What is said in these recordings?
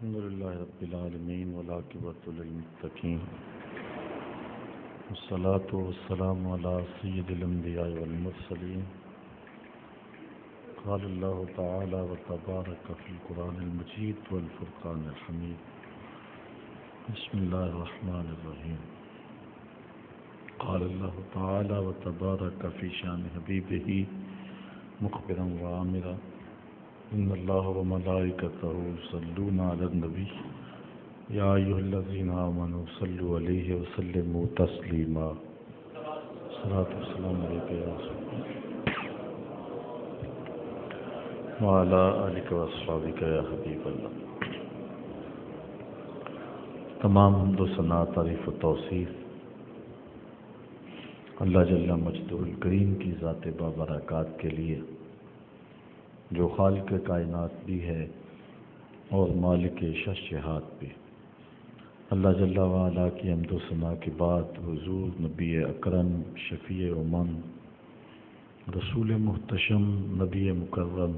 الحمد لله رب العالمين والعاقبة للمتقين والصلاة والسلام على سيد الأنبياء والمرسلين. قال الله تعالى وتبارك في القرآن المجيد والفرقان الحميد. بسم الله الرحمن الرحيم. قال الله تعالى وتبارك في شان حبيبه مخبرا وآمرا إن الله وملائكته يصلون على النبي يا أيها الذين آمنوا صلوا عليه وسلموا تسليما. صلاة والسلام عليك يا رسول الله وعلى آلك وأصحابك يا حبيب الله. تمام حمد و ثنا، تعریف و توصیف اللہ جل مجدہ الکریم کی ذات بابرکات کے لیے، جو خالق کائنات بھی ہے اور مالک شہات بھی. اللہ جل وعلا کی حمد و ثنا کے بعد حضور نبی اکرم شفیع امم رسول محتشم نبی مکرم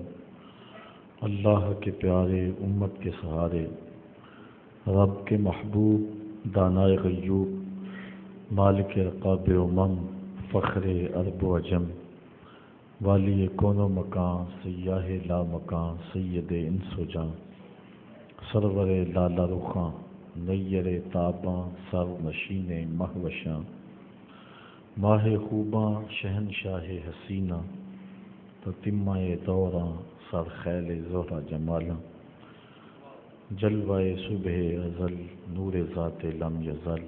اللہ کے پیارے امت کے سہارے رب کے محبوب دانائے غیوب مالک رقاب امم فخر عرب و عجم والی کون و مکان سیاہ لا مکان سید انس و جاں سرور لالا رخاں نیر تاباں سر نشین مہوشاں ماہ خوباں شہنشاہ حسینہ تتمہ دوراں سر خیل زہرہ جمالاں جلوہ صبح ازل نور ذات لم یزل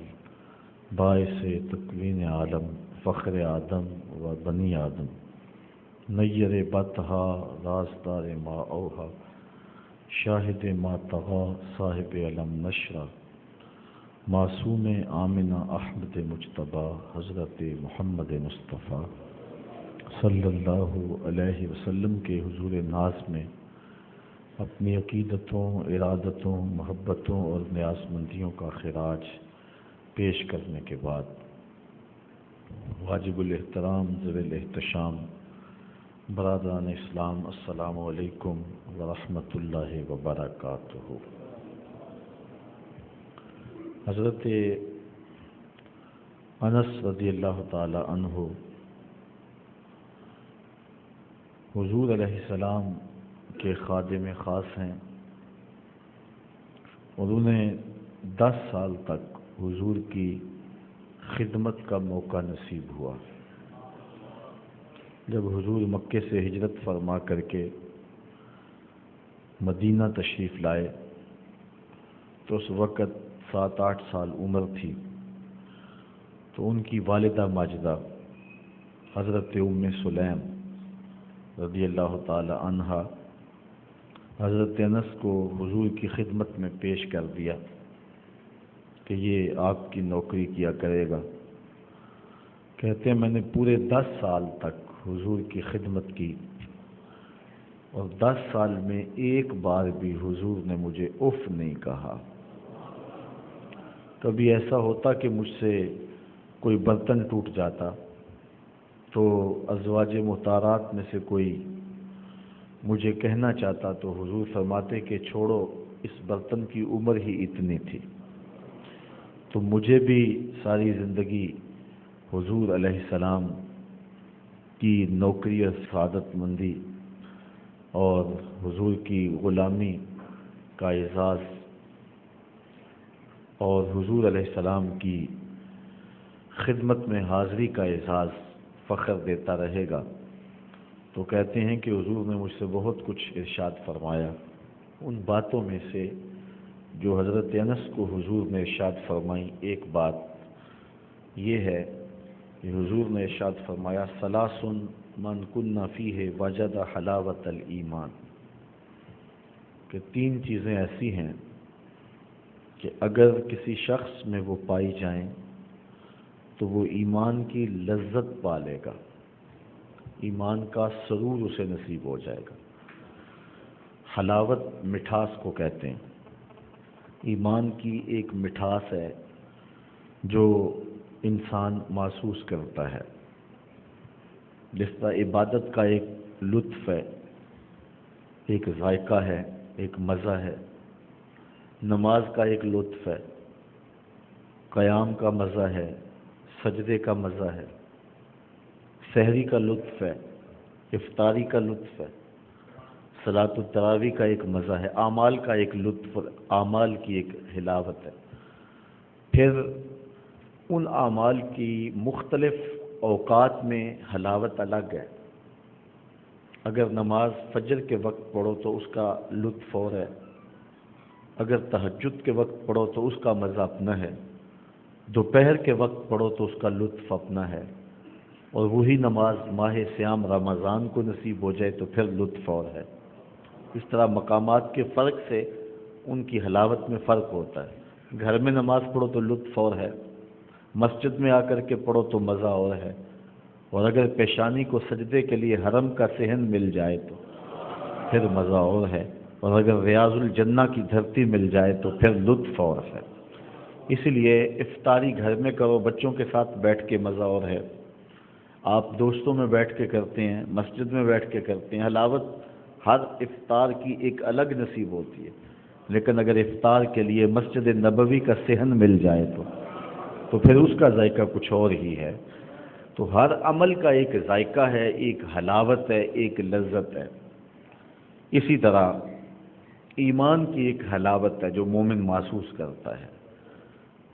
باعث تکوین عالم فخر آدم و بنی آدم نیر بطہا رازدار ما اوہا شاہد ما طغا صاحب علم نشرہ معصوم آمنہ احمد مجتبیٰ حضرت محمد مصطفیٰ صلی اللہ علیہ وسلم کے حضور ناز میں اپنی عقیدتوں، ارادتوں، محبتوں اور نیازمندیوں کا خراج پیش کرنے کے بعد واجب الاحترام ذوی الاحتشام برادران اسلام، السلام علیکم ورحمۃ اللہ وبرکاتہ. حضرت انس رضی اللہ تعالی عنہ حضور علیہ السلام کے خادم خاص ہیں اور انہیں 10 سال تک حضور کی خدمت کا موقع نصیب ہوا. جب حضور مکے سے ہجرت فرما کر کے مدینہ تشریف لائے تو اس وقت 7-8 سال عمر تھی. تو ان کی والدہ ماجدہ حضرت ام سلیم رضی اللہ تعالی عنہا حضرت انس کو حضور کی خدمت میں پیش کر دیا کہ یہ آپ کی نوکری کیا کرے گا. کہتے ہیں میں نے پورے 10 سال تک حضور کی خدمت کی اور 10 سال میں ایک بار بھی حضور نے مجھے اف نہیں کہا. کبھی ایسا ہوتا کہ مجھ سے کوئی برتن ٹوٹ جاتا تو ازواج مطہرات میں سے کوئی مجھے کہنا چاہتا تو حضور فرماتے کہ چھوڑو، اس برتن کی عمر ہی اتنی تھی. تو مجھے بھی ساری زندگی حضور علیہ السلام کی نوکری اور سعادت مندی اور حضور کی غلامی کا اعزاز اور حضور علیہ السلام کی خدمت میں حاضری کا اعزاز فخر دیتا رہے گا. تو کہتے ہیں کہ حضور نے مجھ سے بہت کچھ ارشاد فرمایا. ان باتوں میں سے جو حضرت انس کو حضور نے ارشاد فرمائی، ایک بات یہ ہے کہ حضور نے ارشاد فرمایا ثلاث من کن فیہ وجد حلاوت الایمان، کہ 3 چیزیں ایسی ہیں کہ اگر کسی شخص میں وہ پائی جائیں تو وہ ایمان کی لذت پا لے گا، ایمان کا سرور اسے نصیب ہو جائے گا. حلاوت مٹھاس کو کہتے ہیں. ایمان کی ایک مٹھاس ہے جو انسان محسوس کرتا ہے، جس طرح عبادت کا ایک لطف ہے، ایک ذائقہ ہے، ایک مزہ ہے، نماز کا ایک لطف ہے، قیام کا مزہ ہے، سجدے کا مزہ ہے، سحری کا لطف ہے، افطاری کا لطف ہے، صلاۃ التراویح کا ایک مزہ ہے، اعمال کا ایک لطف، اعمال کی ایک حلاوت ہے۔ پھر ان اعمال کی مختلف اوقات میں حلاوت الگ ہے۔ اگر نماز فجر کے وقت پڑھو تو اس کا لطف اور ہے، اگر تہجد کے وقت پڑھو تو اس کا مزہ اپنا ہے، دوپہر کے وقت پڑھو تو اس کا لطف اپنا ہے، اور وہی نماز ماہ صیام رمضان کو نصیب ہو جائے تو پھر لطف اور ہے۔ اس طرح مقامات کے فرق سے ان کی حلاوت میں فرق ہوتا ہے۔ گھر میں نماز پڑھو تو لطف اور ہے، مسجد میں آ کر کے پڑھو تو مزہ اور ہے، اور اگر پیشانی کو سجدے کے لیے حرم کا صحن مل جائے تو پھر مزہ اور ہے، اور اگر ریاض الجنہ کی دھرتی مل جائے تو پھر لطف اور ہے۔ اس لیے افطاری گھر میں کرو، بچوں کے ساتھ بیٹھ کے مزہ اور ہے، آپ دوستوں میں بیٹھ کے کرتے ہیں، مسجد میں بیٹھ کے کرتے ہیں، حلاوت ہر افطار کی ایک الگ نصیب ہوتی ہے۔ لیکن اگر افطار کے لیے مسجد نبوی کا صحن مل جائے تو پھر اس کا ذائقہ کچھ اور ہی ہے۔ تو ہر عمل کا ایک ذائقہ ہے، ایک حلاوت ہے، ایک لذت ہے۔ اسی طرح ایمان کی ایک حلاوت ہے جو مومن محسوس کرتا ہے،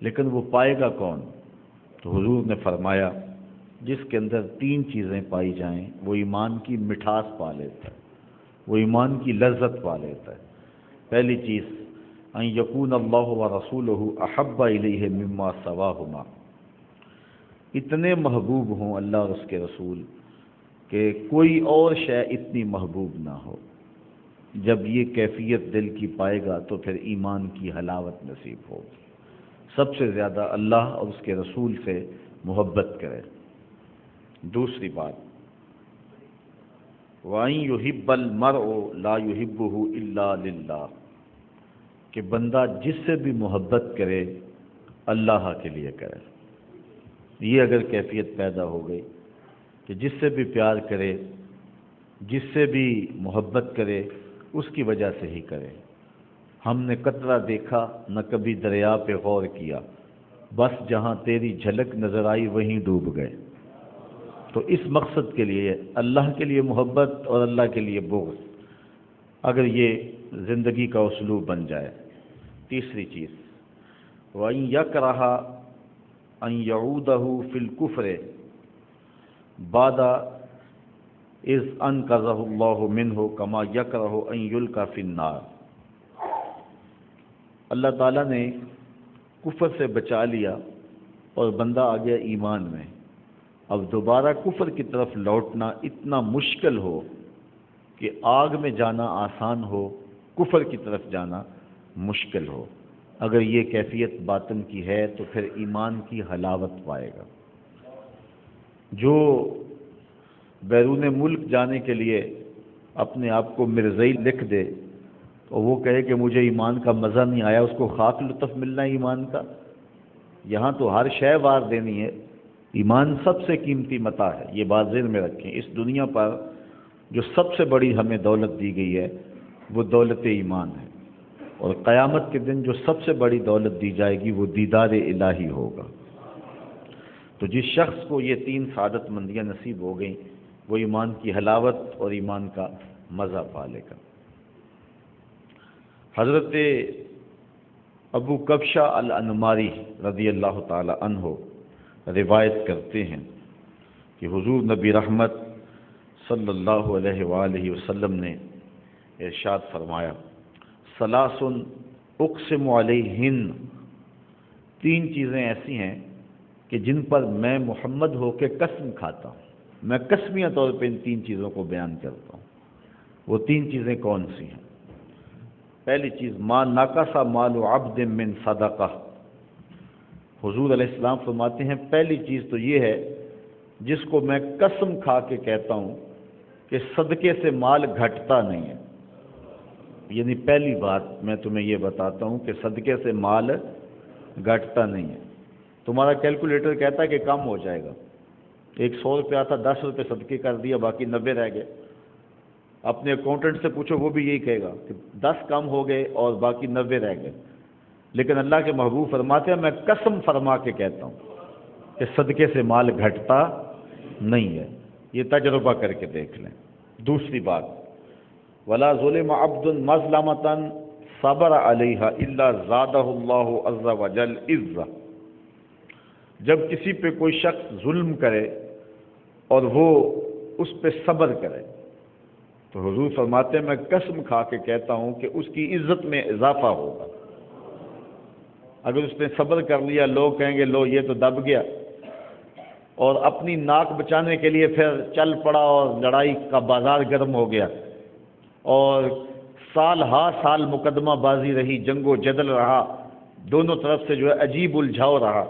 لیکن وہ پائے گا کون؟ تو حضور نے فرمایا جس کے اندر تین چیزیں پائی جائیں وہ ایمان کی مٹھاس پا لیتا ہے، وہ ایمان کی لذت پا لیتا ہے۔ پہلی چیز ان یکون اللہ ورسولہ احب الیہ مما سواہما، اتنے محبوب ہوں اللہ اور اس کے رسول کہ کوئی اور شے اتنی محبوب نہ ہو۔ جب یہ کیفیت دل کی پائے گا تو پھر ایمان کی حلاوت نصیب ہوگی۔ سب سے زیادہ اللہ اور اس کے رسول سے محبت کرے۔ دوسری بات وَأَن يُحِبَّ الْمَرْءُ لَا يُحِبُّهُ إِلَّا لِلَّهِ، کہ بندہ جس سے بھی محبت کرے اللہ کے لیے کرے۔ یہ اگر کیفیت پیدا ہو گئی کہ جس سے بھی پیار کرے، جس سے بھی محبت کرے اس کی وجہ سے ہی کرے۔ ہم نے قطرہ دیکھا نہ کبھی دریا پہ غور کیا، بس جہاں تیری جھلک نظر آئی وہیں ڈوب گئے۔ تو اس مقصد کے لیے اللہ کے لیے محبت اور اللہ کے لیے بغض، اگر یہ زندگی کا اسلوب بن جائے۔ تیسری چیز وَإِن يَكْرَهَ أَن يَعُودَهُ فِي الْكُفْرِ بَعْدَ إِذْ أَنْقَذَهُ اللَّهُ مِنْهُ كَمَا يَكْرَهُ أَن يُلْقَى فِي النَّارِ، اللہ تعالیٰ نے کفر سے بچا لیا اور بندہ آ گیا ایمان میں، اب دوبارہ کفر کی طرف لوٹنا اتنا مشکل ہو کہ آگ میں جانا آسان ہو، کفر کی طرف جانا مشکل ہو۔ اگر یہ کیفیت باطن کی ہے تو پھر ایمان کی حلاوت پائے گا۔ جو بیرون ملک جانے کے لیے اپنے آپ کو مرزئی لکھ دے اور وہ کہے کہ مجھے ایمان کا مزہ نہیں آیا، اس کو خاک لطف ملنا ہے ایمان کا؟ یہاں تو ہر شے وار دینی ہے، ایمان سب سے قیمتی متاع ہے، یہ بات ذہن میں رکھیں۔ اس دنیا پر جو سب سے بڑی ہمیں دولت دی گئی ہے وہ دولت ایمان ہے، اور قیامت کے دن جو سب سے بڑی دولت دی جائے گی وہ دیدار الہی ہوگا۔ تو جس شخص کو یہ تین سعادت مندیاں نصیب ہو گئیں وہ ایمان کی حلاوت اور ایمان کا مزہ پا لے گا۔ حضرت ابو کبشہ الانماری رضی اللہ تعالی عنہ روایت کرتے ہیں کہ حضور نبی رحمت صلی اللہ علیہ وآلہ وسلم نے ارشاد فرمایا ثلاث اقسم علیہن، تین چیزیں ایسی ہیں کہ جن پر میں محمد ہو کے قسم کھاتا ہوں، میں قسمیہ طور پہ ان تین چیزوں کو بیان کرتا ہوں۔ وہ تین چیزیں کون سی ہیں؟ پہلی چیز ما نقص مال عبد من صدقہ، حضور علیہ السلام فرماتے ہیں پہلی چیز تو یہ ہے جس کو میں قسم کھا کے کہتا ہوں کہ صدقے سے مال گھٹتا نہیں ہے۔ یعنی پہلی بات میں تمہیں یہ بتاتا ہوں کہ صدقے سے مال گھٹتا نہیں ہے۔ تمہارا کیلکولیٹر کہتا ہے کہ کم ہو جائے گا، 100 روپیہ تھا 10 روپے صدقے کر دیا باقی 90 رہ گئے۔ اپنے اکاؤنٹنٹ سے پوچھو وہ بھی یہی کہے گا کہ 10 کم ہو گئے اور باقی 90 رہ گئے۔ لیکن اللہ کے محبوب فرماتے ہیں میں قسم فرما کے کہتا ہوں کہ صدقے سے مال گھٹتا نہیں ہے. یہ تجربہ کر کے دیکھ لیں. دوسری بات، ولا ظلم عبد مظلمۃ صبر علیہا الا زادہ اللہ عز وجل عزا. جب کسی پہ کوئی شخص ظلم کرے اور وہ اس پہ صبر کرے تو حضور فرماتے ہیں میں قسم کھا کے کہتا ہوں کہ اس کی عزت میں اضافہ ہوگا. اگر اس نے صبر کر لیا، لوگ کہیں گے لو یہ تو دب گیا، اور اپنی ناک بچانے کے لیے پھر چل پڑا اور لڑائی کا بازار گرم ہو گیا اور سال ہا سال مقدمہ بازی رہی، جنگ و جدل رہا، دونوں طرف سے جو ہے عجیب الجھاؤ رہا،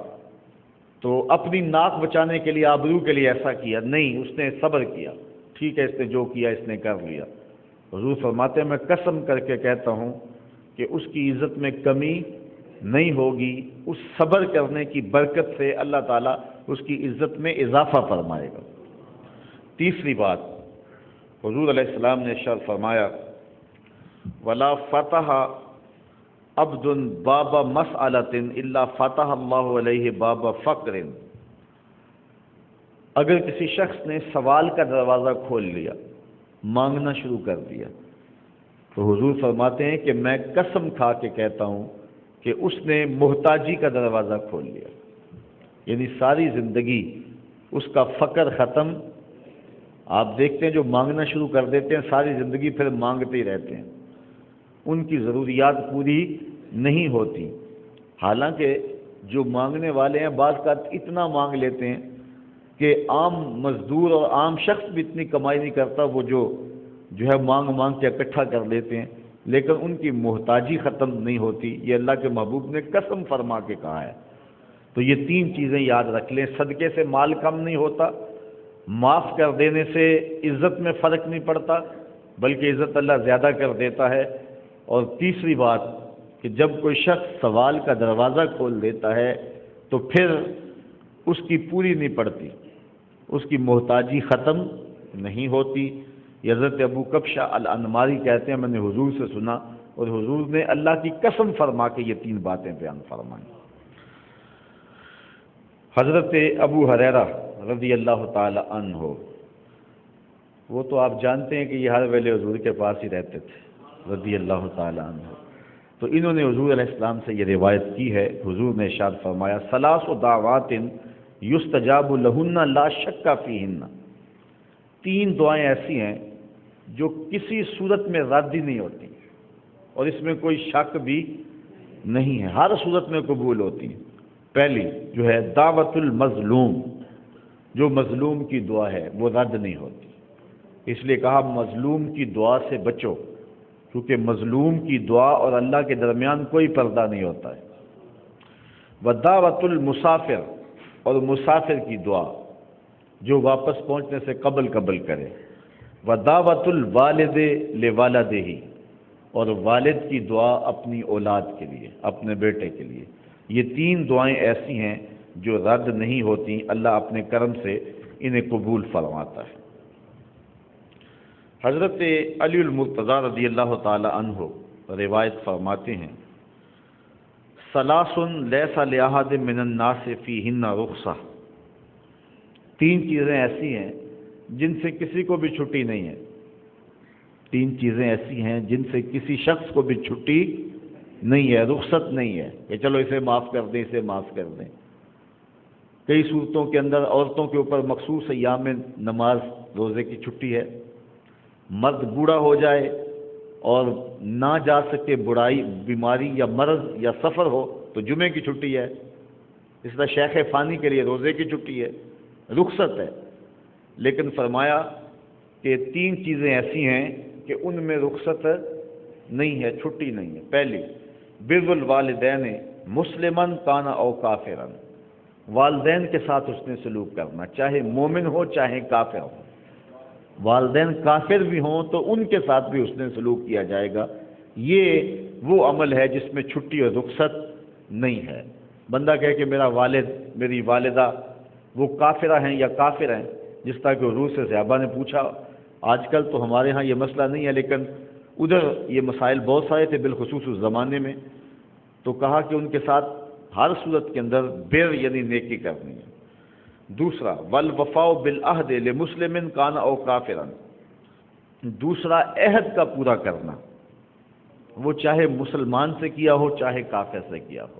تو اپنی ناک بچانے کے لیے، آبرو کے لیے ایسا کیا نہیں، اس نے صبر کیا. ٹھیک ہے، اس نے جو کیا اس نے کر لیا. حضور فرماتے ہیں میں قسم کر کے کہتا ہوں کہ اس کی عزت میں کمی نہیں ہوگی. اس صبر کرنے کی برکت سے اللہ تعالیٰ اس کی عزت میں اضافہ فرمائے گا. تیسری بات، حضور علیہ السلام نے ارشاد فرمایا ولا فتح عبد باب مسألۃ الا فتح اللہ علیہ باب فقر. اگر کسی شخص نے سوال کا دروازہ کھول لیا، مانگنا شروع کر دیا، تو حضور فرماتے ہیں کہ میں قسم کھا کے کہتا ہوں کہ اس نے محتاجی کا دروازہ کھول لیا. یعنی ساری زندگی اس کا فقر ختم. آپ دیکھتے ہیں جو مانگنا شروع کر دیتے ہیں ساری زندگی پھر مانگتے ہی رہتے ہیں، ان کی ضروریات پوری نہیں ہوتی. حالانکہ جو مانگنے والے ہیں بعض کا اتنا مانگ لیتے ہیں کہ عام مزدور اور عام شخص بھی اتنی کمائی نہیں کرتا، وہ جو ہے مانگ کے اکٹھا کر لیتے ہیں، لیکن ان کی محتاجی ختم نہیں ہوتی. یہ اللہ کے محبوب نے قسم فرما کے کہا ہے. تو یہ تین چیزیں یاد رکھ لیں. صدقے سے مال کم نہیں ہوتا، معاف کر دینے سے عزت میں فرق نہیں پڑتا بلکہ عزت اللہ زیادہ کر دیتا ہے. اور تیسری بات کہ جب کوئی شخص سوال کا دروازہ کھول دیتا ہے تو پھر اس کی پوری نہیں پڑتی، اس کی محتاجی ختم نہیں ہوتی. حضرت ابو کبشہ الانماری کہتے ہیں میں نے حضور سے سنا اور حضور نے اللہ کی قسم فرما کے یہ تین باتیں بیان فرمائیں. حضرت ابو ہریرہ رضی اللہ تعالی عنہ، وہ تو آپ جانتے ہیں کہ یہ ہر ویلے حضور کے پاس ہی رہتے تھے رضی اللہ تعالی عنہ. تو انہوں نے حضور علیہ السلام سے یہ روایت کی ہے. حضور نے ارشاد فرمایا ثلاث دعوات یستجاب لہن لا شک فیہن. تین دعائیں ایسی ہیں جو کسی صورت میں رد ہی نہیں ہوتی اور اس میں کوئی شک بھی نہیں ہے، ہر صورت میں قبول ہوتی ہیں. پہلی جو ہے دعوت المظلوم، جو مظلوم کی دعا ہے وہ رد نہیں ہوتی. اس لیے کہا مظلوم کی دعا سے بچو، کیونکہ مظلوم کی دعا اور اللہ کے درمیان کوئی پردہ نہیں ہوتا ہے. ودعوت المسافر، اور مسافر کی دعا جو واپس پہنچنے سے قبل کرے. ودعوت الوالد لوالدہ، اور والد کی دعا اپنی اولاد کے لیے، اپنے بیٹے کے لیے. یہ تین دعائیں ایسی ہیں جو رد نہیں ہوتی، اللہ اپنے کرم سے انہیں قبول فرماتا ہے. حضرت علی المرتضیٰ رضی اللہ تعالی عنہ روایت فرماتے ہیں ثلاث لیس لأحد من الناس فیہن رخصہ. تین چیزیں ایسی ہیں جن سے کسی کو بھی چھٹی نہیں ہے. تین چیزیں ایسی ہیں جن سے کسی شخص کو بھی چھٹی نہیں ہے، رخصت نہیں ہے کہ چلو اسے معاف کر دیں، اسے معاف کر دیں. کئی صورتوں کے اندر عورتوں کے اوپر مخصوص ایام میں نماز روزے کی چھٹی ہے. مرد بوڑھا ہو جائے اور نہ جا سکے، بڑائی، بیماری یا مرض یا سفر ہو تو جمعے کی چھٹی ہے. اس طرح شیخ فانی کے لیے روزے کی چھٹی ہے، رخصت ہے. لیکن فرمایا کہ تین چیزیں ایسی ہیں کہ ان میں رخصت نہیں ہے، چھٹی نہیں ہے. پہلی بر الوالدین مسلمن کان او کافرن، والدین کے ساتھ اس نے سلوک کرنا، چاہے مومن ہو چاہے کافر ہو. والدین کافر بھی ہوں تو ان کے ساتھ بھی اس نے سلوک کیا جائے گا. یہ وہ عمل ہے جس میں چھٹی اور رخصت نہیں ہے. بندہ کہے کہ میرا والد میری والدہ وہ کافرہ ہیں یا کافر ہیں، جس طرح کہ حضور سے صحابہ نے پوچھا. آج کل تو ہمارے ہاں یہ مسئلہ نہیں ہے، لیکن ادھر یہ مسائل بہت سارے تھے، بالخصوص اس زمانے میں. تو کہا کہ ان کے ساتھ ہر صورت کے اندر بر یعنی نیکی کرنی ہے۔ دوسرا والوفاء بالعہد لمسلم کان او کافرا، دوسرا عہد کا پورا کرنا، وہ چاہے مسلمان سے کیا ہو چاہے کافر سے کیا ہو،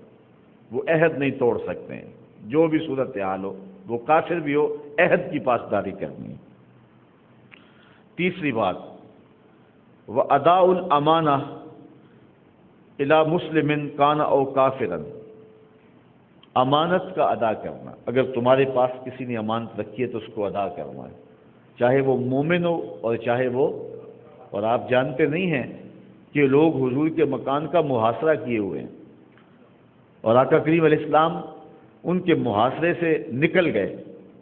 وہ عہد نہیں توڑ سکتے ہیں، جو بھی صورت حال ہو، وہ کافر بھی ہو، عہد کی پاسداری کرنی ہے۔ تیسری بات وَأَدَاءُ الْأَمَانَةِ إِلَى مُسْلِمٍ كَانَ أَوْ كَافِرًا، امانت کا ادا کرنا، اگر تمہارے پاس کسی نے امانت رکھی ہے تو اس کو ادا کرنا ہے، چاہے وہ مومن ہو اور چاہے وہ، اور آپ جانتے نہیں ہیں کہ لوگ حضور کے مکان کا محاصرہ کیے ہوئے ہیں اور آقا کریم علیہ السلام ان کے محاصرے سے نکل گئے،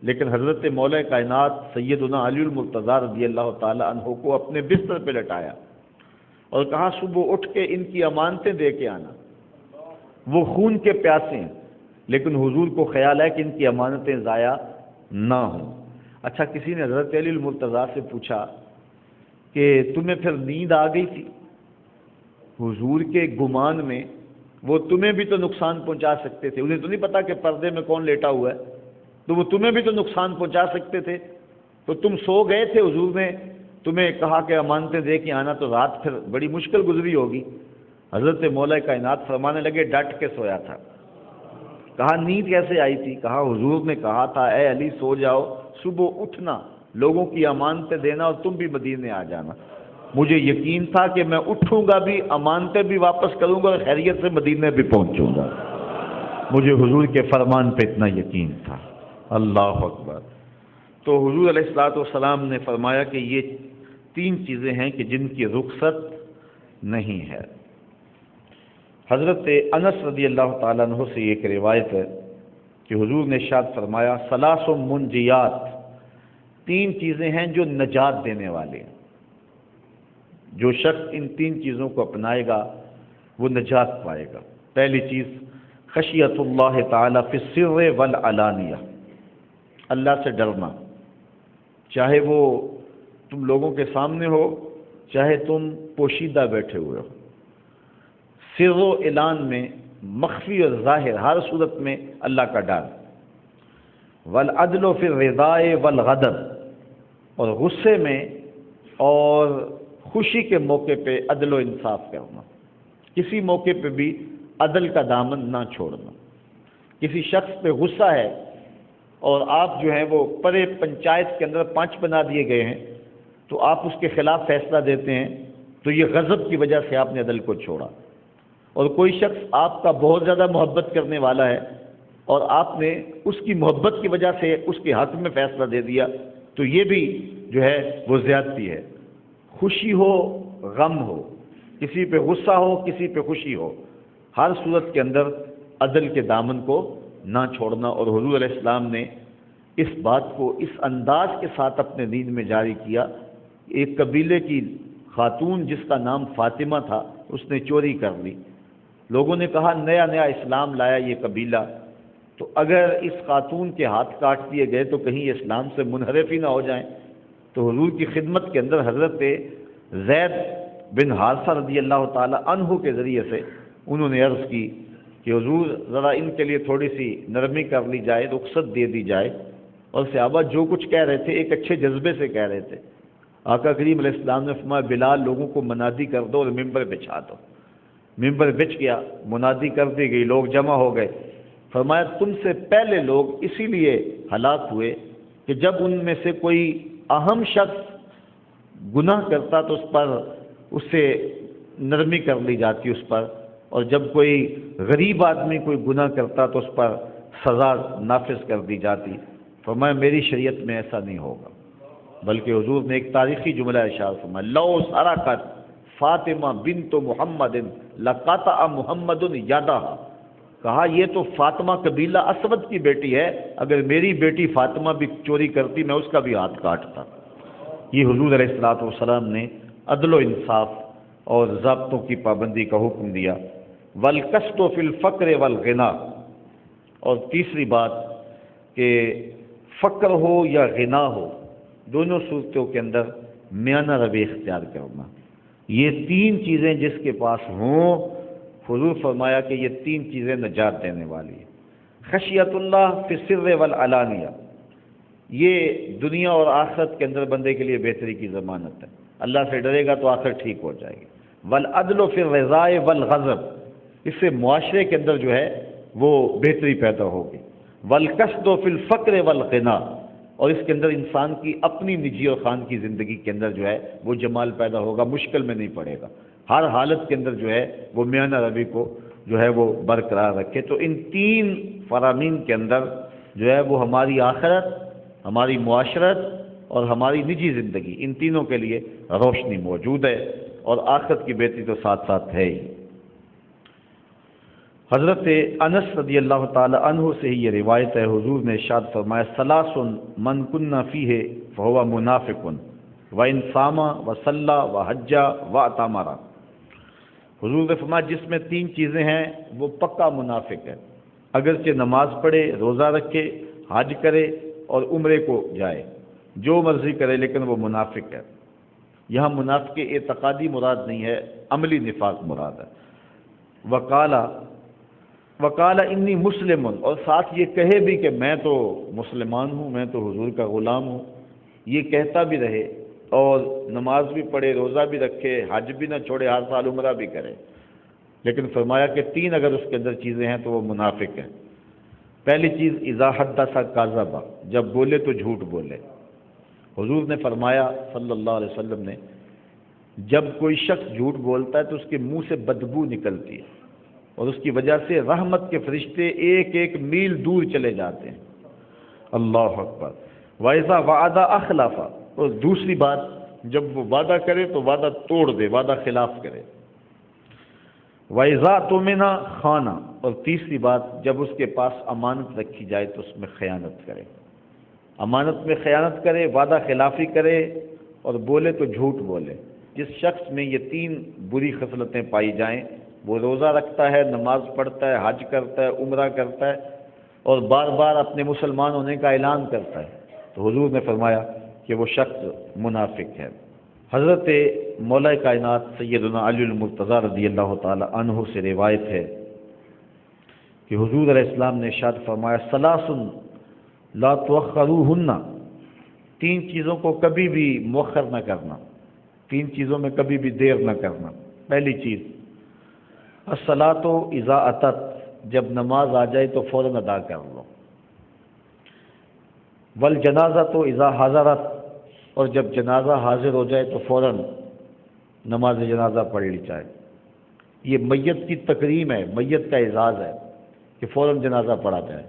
لیکن حضرت مولا کائنات سیدنا علی المرتضیٰ رضی اللہ تعالی عنہ کو اپنے بستر پہ لٹایا اور کہا صبح اٹھ کے ان کی امانتیں دے کے آنا، وہ خون کے پیاسے ہیں، لیکن حضور کو خیال ہے کہ ان کی امانتیں ضائع نہ ہوں۔ اچھا، کسی نے حضرت علی المرتضیٰ سے پوچھا کہ تمہیں پھر نیند آ گئی تھی؟ حضور کے گمان میں وہ تمہیں بھی تو نقصان پہنچا سکتے تھے، انہیں تو نہیں پتا کہ پردے میں کون لیٹا ہوا ہے، تو وہ تمہیں بھی تو نقصان پہنچا سکتے تھے، تو تم سو گئے تھے، حضور نے تمہیں کہا کہ امانتیں دے کے آنا، تو رات پھر بڑی مشکل گزری ہوگی۔ حضرت مولا کائنات فرمانے لگے ڈٹ کے سویا تھا۔ کہا نیند کیسے آئی تھی؟ کہا حضور نے کہا تھا اے علی سو جاؤ، صبح اٹھنا، لوگوں کی امانتیں دینا اور تم بھی مدینے آ جانا۔ مجھے یقین تھا کہ میں اٹھوں گا بھی، امانتیں بھی واپس کروں گا اور خیریت سے مدینے بھی پہنچوں گا، مجھے حضور کے فرمان پہ اتنا یقین تھا۔ اللہ اکبر۔ تو حضور علیہ الصلوۃ والسلام نے فرمایا کہ یہ تین چیزیں ہیں کہ جن کی رخصت نہیں ہے۔ حضرت انس رضی اللہ تعالیٰ عنہ سے ایک روایت ہے کہ حضور نے ارشاد فرمایا ثلاث منجیات، تین چیزیں ہیں جو نجات دینے والے ہیں، جو شخص ان تین چیزوں کو اپنائے گا وہ نجات پائے گا۔ پہلی چیز خشیت اللہ تعالیٰ فی السر والعلانیہ، اللہ سے ڈرنا، چاہے وہ تم لوگوں کے سامنے ہو چاہے تم پوشیدہ بیٹھے ہوئے ہو، سر و اعلان میں، مخفی اور ظاہر، ہر صورت میں اللہ کا ڈر۔ والعدل فی الرضاء والغضب، اور غصے میں اور خوشی کے موقع پہ عدل و انصاف کرنا، کسی موقع پہ بھی عدل کا دامن نہ چھوڑنا۔ کسی شخص پہ غصہ ہے اور آپ جو ہیں وہ پرے پنچایت کے اندر 5 بنا دیے گئے ہیں، تو آپ اس کے خلاف فیصلہ دیتے ہیں، تو یہ غضب کی وجہ سے آپ نے عدل کو چھوڑا۔ اور کوئی شخص آپ کا بہت زیادہ محبت کرنے والا ہے اور آپ نے اس کی محبت کی وجہ سے اس کے حق میں فیصلہ دے دیا، تو یہ بھی جو ہے وہ زیادتی ہے۔ خوشی ہو غم ہو، کسی پہ غصہ ہو کسی پہ خوشی ہو، ہر صورت کے اندر عدل کے دامن کو نہ چھوڑنا۔ اور حضور علیہ السلام نے اس بات کو اس انداز کے ساتھ اپنے دین میں جاری کیا۔ ایک قبیلے کی خاتون جس کا نام فاطمہ تھا، اس نے چوری کر لی، لوگوں نے کہا نیا نیا اسلام لایا یہ قبیلہ، تو اگر اس خاتون کے ہاتھ کاٹ دیے گئے تو کہیں یہ اسلام سے منحرف ہی نہ ہو جائیں۔ تو حضور کی خدمت کے اندر حضرت زید بن حارثہ رضی اللہ تعالی عنہ کے ذریعے سے انہوں نے عرض کی کہ حضور ذرا ان کے لیے تھوڑی سی نرمی کر لی جائے، رخصت دے دی جائے۔ اور صحابہ جو کچھ کہہ رہے تھے ایک اچھے جذبے سے کہہ رہے تھے۔ آقا کریم علیہ السلام نے فرمایا بلال لوگوں کو منادی کر دو اور ممبر بچھا دو۔ ممبر بچھ گیا، منادی کر دی گئی، لوگ جمع ہو گئے۔ فرمایا تم سے پہلے لوگ اسی لیے ہلاک ہوئے کہ جب ان میں سے کوئی اہم شخص گناہ کرتا تو اس سے نرمی کر لی جاتی اس پر، اور جب کوئی غریب آدمی کوئی گناہ کرتا تو اس پر سزا نافذ کر دی جاتی۔ فرمایا میری شریعت میں ایسا نہیں ہوگا، بلکہ حضور نے ایک تاریخی جملہ ارشاد فرمایا لو سرقت فاطمہ بنت محمد لقطع محمد یدہ، کہا یہ تو فاطمہ قبیلہ اسود کی بیٹی ہے، اگر میری بیٹی فاطمہ بھی چوری کرتی میں اس کا بھی ہاتھ کاٹتا۔ یہ حضور علیہ الصلوۃ والسلام نے عدل و انصاف اور ضابطوں کی پابندی کا حکم دیا۔ والقسط فی الفقر والغنا، اور تیسری بات کہ فقر ہو یا غنا ہو، دونوں صورتوں کے اندر میانہ روی اختیار کرنا۔ یہ تین چیزیں جس کے پاس ہوں حضور فرمایا کہ یہ تین چیزیں نجات دینے والی ہیں۔ خشیت اللہ فی السر والعلانیہ، یہ دنیا اور آخرت کے اندر بندے کے لیے بہتری کی ضمانت ہے، اللہ سے ڈرے گا تو آخرت ٹھیک ہو جائے گی۔ والعدل فی الرضا والغضب، اس سے معاشرے کے اندر جو ہے وہ بہتری پیدا ہوگی۔ والکسد فی الفقر والغنا، اور اس کے اندر انسان کی اپنی نجی اور خان کی زندگی کے اندر جو ہے وہ جمال پیدا ہوگا، مشکل میں نہیں پڑے گا، ہر حالت کے اندر جو ہے وہ میانہ روی کو جو ہے وہ برقرار رکھے۔ تو ان تین فرامین کے اندر جو ہے وہ ہماری آخرت، ہماری معاشرت اور ہماری نجی زندگی، ان تینوں کے لیے روشنی موجود ہے، اور آخرت کی بہتری تو ساتھ ساتھ ہے ہی۔ حضرت انس رضی اللہ تعالی عنہ سے ہی یہ روایت ہے، حضور نے ارشاد فرمایا ثلاث من کن فیہ فہو منافق وان صام وصلی وحج واعتمر۔ حضور نے فرمایا جس میں تین چیزیں ہیں وہ پکا منافق ہے، اگرچہ نماز پڑھے، روزہ رکھے، حج کرے اور عمرے کو جائے، جو مرضی کرے، لیکن وہ منافق ہے۔ یہاں منافق اعتقادی مراد نہیں ہے، عملی نفاق مراد ہے۔ وقال انی مسلم، اور ساتھ یہ کہے بھی کہ میں تو مسلمان ہوں، میں تو حضور کا غلام ہوں، یہ کہتا بھی رہے اور نماز بھی پڑھے، روزہ بھی رکھے، حج بھی نہ چھوڑے، ہر سال عمرہ بھی کرے، لیکن فرمایا کہ تین اگر اس کے اندر چیزیں ہیں تو وہ منافق ہے۔ پہلی چیز اذا حدث کذب، جب بولے تو جھوٹ بولے۔ حضور نے فرمایا صلی اللہ علیہ وسلم نے، جب کوئی شخص جھوٹ بولتا ہے تو اس کے منہ سے بدبو نکلتی ہے، اور اس کی وجہ سے رحمت کے فرشتے ایک ایک میل دور چلے جاتے ہیں۔ اللہ اکبر۔ وَإِذَا وَعَدَ أَخْلَفَ، اور دوسری بات جب وہ وعدہ کرے تو وعدہ توڑ دے، وعدہ خلاف کرے۔ وَإِذَا اؤْتُمِنَ خَانَ، اور تیسری بات جب اس کے پاس امانت رکھی جائے تو اس میں خیانت کرے، امانت میں خیانت کرے، وعدہ خلافی کرے اور بولے تو جھوٹ بولے۔ جس شخص میں یہ تین بری خصلتیں پائی جائیں، وہ روزہ رکھتا ہے، نماز پڑھتا ہے، حج کرتا ہے، عمرہ کرتا ہے اور بار بار اپنے مسلمان ہونے کا اعلان کرتا ہے، تو حضور نے فرمایا کہ وہ شخص منافق ہے۔ حضرت مولا کائنات سیدنا علی المرتضیٰ رضی اللہ تعالی عنہ سے روایت ہے کہ حضور علیہ السلام نے ارشاد فرمایا ثلاث لا تؤخروہن، تین چیزوں کو کبھی بھی مؤخر نہ کرنا، تین چیزوں میں کبھی بھی دیر نہ کرنا۔ پہلی چیز الصلاۃ اذا اتت، جب نماز آ جائے تو فوراً ادا کر لو۔ والجنازۃ اذا حضرت، اور جب جنازہ حاضر ہو جائے تو فوراً نماز جنازہ پڑھ لی جائے۔ یہ میت کی تکریم ہے، میت کا اعزاز ہے کہ فوراً جنازہ پڑھا جائے۔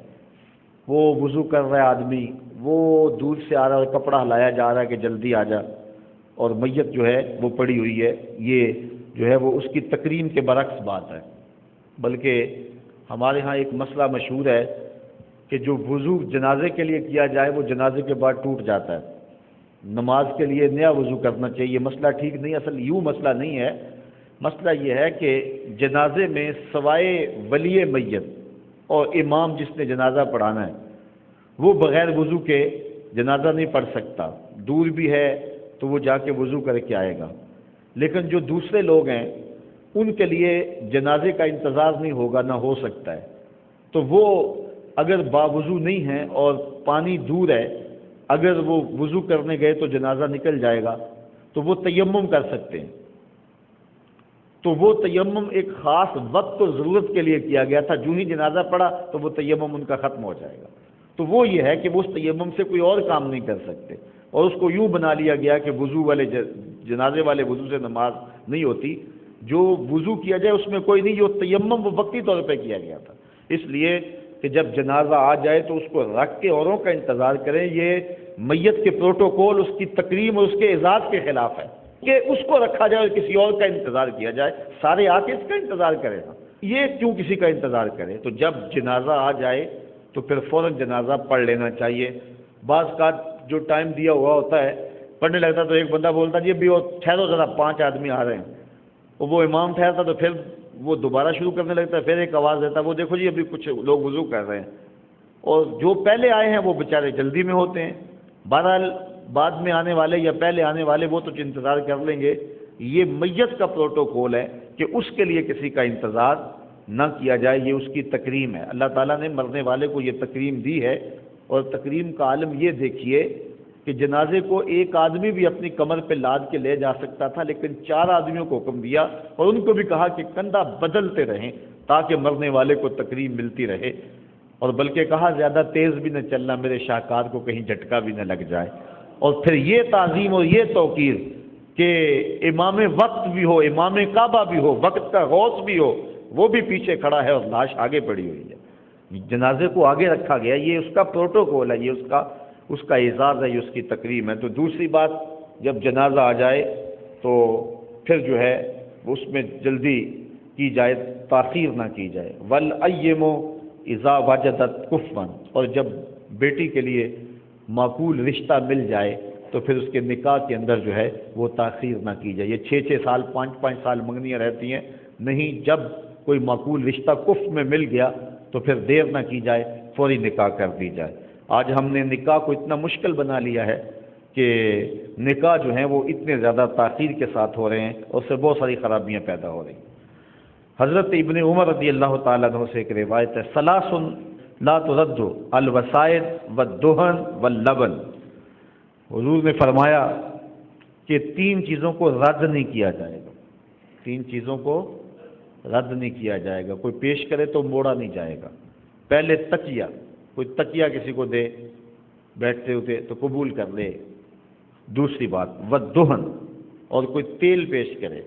وہ وضو کر رہا ہے آدمی، وہ دور سے آ رہا ہے، کپڑا ہلایا جا رہا ہے کہ جلدی آ جا، اور میت جو ہے وہ پڑی ہوئی ہے، یہ جو ہے وہ اس کی تکریم کے برعکس بات ہے۔ بلکہ ہمارے ہاں ایک مسئلہ مشہور ہے کہ جو وضو جنازے کے لیے کیا جائے وہ جنازے کے بعد ٹوٹ جاتا ہے، نماز کے لیے نیا وضو کرنا چاہیے۔ مسئلہ ٹھیک نہیں، اصل یوں مسئلہ نہیں ہے، مسئلہ یہ ہے کہ جنازے میں سوائے ولی میت اور امام جس نے جنازہ پڑھانا ہے، وہ بغیر وضو کے جنازہ نہیں پڑھ سکتا، دور بھی ہے تو وہ جا کے وضو کر کے آئے گا۔ لیکن جو دوسرے لوگ ہیں ان کے لیے جنازے کا انتظار نہیں ہوگا، نہ ہو سکتا ہے، تو وہ اگر باوضو نہیں ہیں اور پانی دور ہے، اگر وہ وضو کرنے گئے تو جنازہ نکل جائے گا تو وہ تیمم کر سکتے ہیں۔ تو وہ تیمم ایک خاص وقت اور ضرورت کے لیے کیا گیا تھا، جو ہی جنازہ پڑا تو وہ تیمم ان کا ختم ہو جائے گا۔ تو وہ یہ ہے کہ وہ اس تیمم سے کوئی اور کام نہیں کر سکتے، اور اس کو یوں بنا لیا گیا کہ وضو والے جنازے والے وضو سے نماز نہیں ہوتی، جو وضو کیا جائے اس میں کوئی نہیں، جو تیمم وہ وقتی طور پہ کیا گیا تھا۔ اس لیے کہ جب جنازہ آ جائے تو اس کو رکھ کے اوروں کا انتظار کریں، یہ میت کے پروٹوکول، اس کی تکریم اور اس کے اعزاز کے خلاف ہے کہ اس کو رکھا جائے اور کسی اور کا انتظار کیا جائے، سارے آ کے اس کا انتظار کرے نا، یہ کیوں کسی کا انتظار کرے؟ تو جب جنازہ آ جائے تو پھر فوراً جنازہ پڑھ لینا چاہیے۔ بعض کا جو ٹائم دیا ہوا ہوتا ہے پڑھنے لگتا تو ایک بندہ بولتا جی ابھی وہ ٹھہرو ذرا 5 آدمی آ رہے ہیں، اور وہ امام ٹھہرتا تو پھر وہ دوبارہ شروع کرنے لگتا ہے، پھر ایک آواز دیتا ہے وہ دیکھو جی ابھی کچھ لوگ وضو کر رہے ہیں، اور جو پہلے آئے ہیں وہ بیچارے جلدی میں ہوتے ہیں۔ بہرحال بعد میں آنے والے یا پہلے آنے والے وہ تو انتظار کر لیں گے، یہ میت کا پروٹوکول ہے کہ اس کے لیے کسی کا انتظار نہ کیا جائے، یہ اس کی تکریم ہے۔ اللہ تعالیٰ نے مرنے والے کو یہ تکریم دی ہے، اور تکریم کا عالم یہ دیکھیے کہ جنازے کو ایک آدمی بھی اپنی کمر پہ لاد کے لے جا سکتا تھا، لیکن 4 آدمیوں کو حکم دیا اور ان کو بھی کہا کہ کندھا بدلتے رہیں تاکہ مرنے والے کو تکریم ملتی رہے، اور بلکہ کہا زیادہ تیز بھی نہ چلنا، میرے شاہکار کو کہیں جھٹکا بھی نہ لگ جائے۔ اور پھر یہ تعظیم اور یہ توقیر کہ امام وقت بھی ہو، امام کعبہ بھی ہو، وقت کا غوث بھی ہو، وہ بھی پیچھے کھڑا ہے اور لاش آگے پڑی ہوئی ہے، جنازے کو آگے رکھا گیا، یہ اس کا پروٹوکول ہے، یہ اس کا اعزاز ہے، یہ اس کی تکریم ہے۔ تو دوسری بات، جب جنازہ آ جائے تو پھر جو ہے اس میں جلدی کی جائے، تاخیر نہ کی جائے۔ وَالْأَيِّمُ اذا وجدت کفوا، اور جب بیٹی کے لیے معقول رشتہ مل جائے تو پھر اس کے نکاح کے اندر جو ہے وہ تاخیر نہ کی جائے۔ یہ 6 سال 5 سال منگنیاں رہتی ہیں، نہیں، جب کوئی معقول رشتہ کف میں مل گیا تو پھر دیر نہ کی جائے، فوری نکاح کر دی جائے۔ آج ہم نے نکاح کو اتنا مشکل بنا لیا ہے کہ نکاح جو ہیں وہ اتنے زیادہ تاخیر کے ساتھ ہو رہے ہیں، اور اس سے بہت ساری خرابیاں پیدا ہو رہی ہیں۔ حضرت ابن عمر رضی اللہ تعالیٰ عنہ سے ایک روایت ہے، ثلاث لا ترد الوسائد والدہن واللبن، حضور نے فرمایا کہ 3 چیزوں کو رد نہیں کیا جائے گا، 3 چیزوں کو رد نہیں کیا جائے گا، کوئی پیش کرے تو موڑا نہیں جائے گا۔ پہلے تکیہ، کوئی تکیہ کسی کو دے بیٹھتے ہوتے تو قبول کر لے۔ دوسری بات والدہن، اور کوئی تیل پیش کرے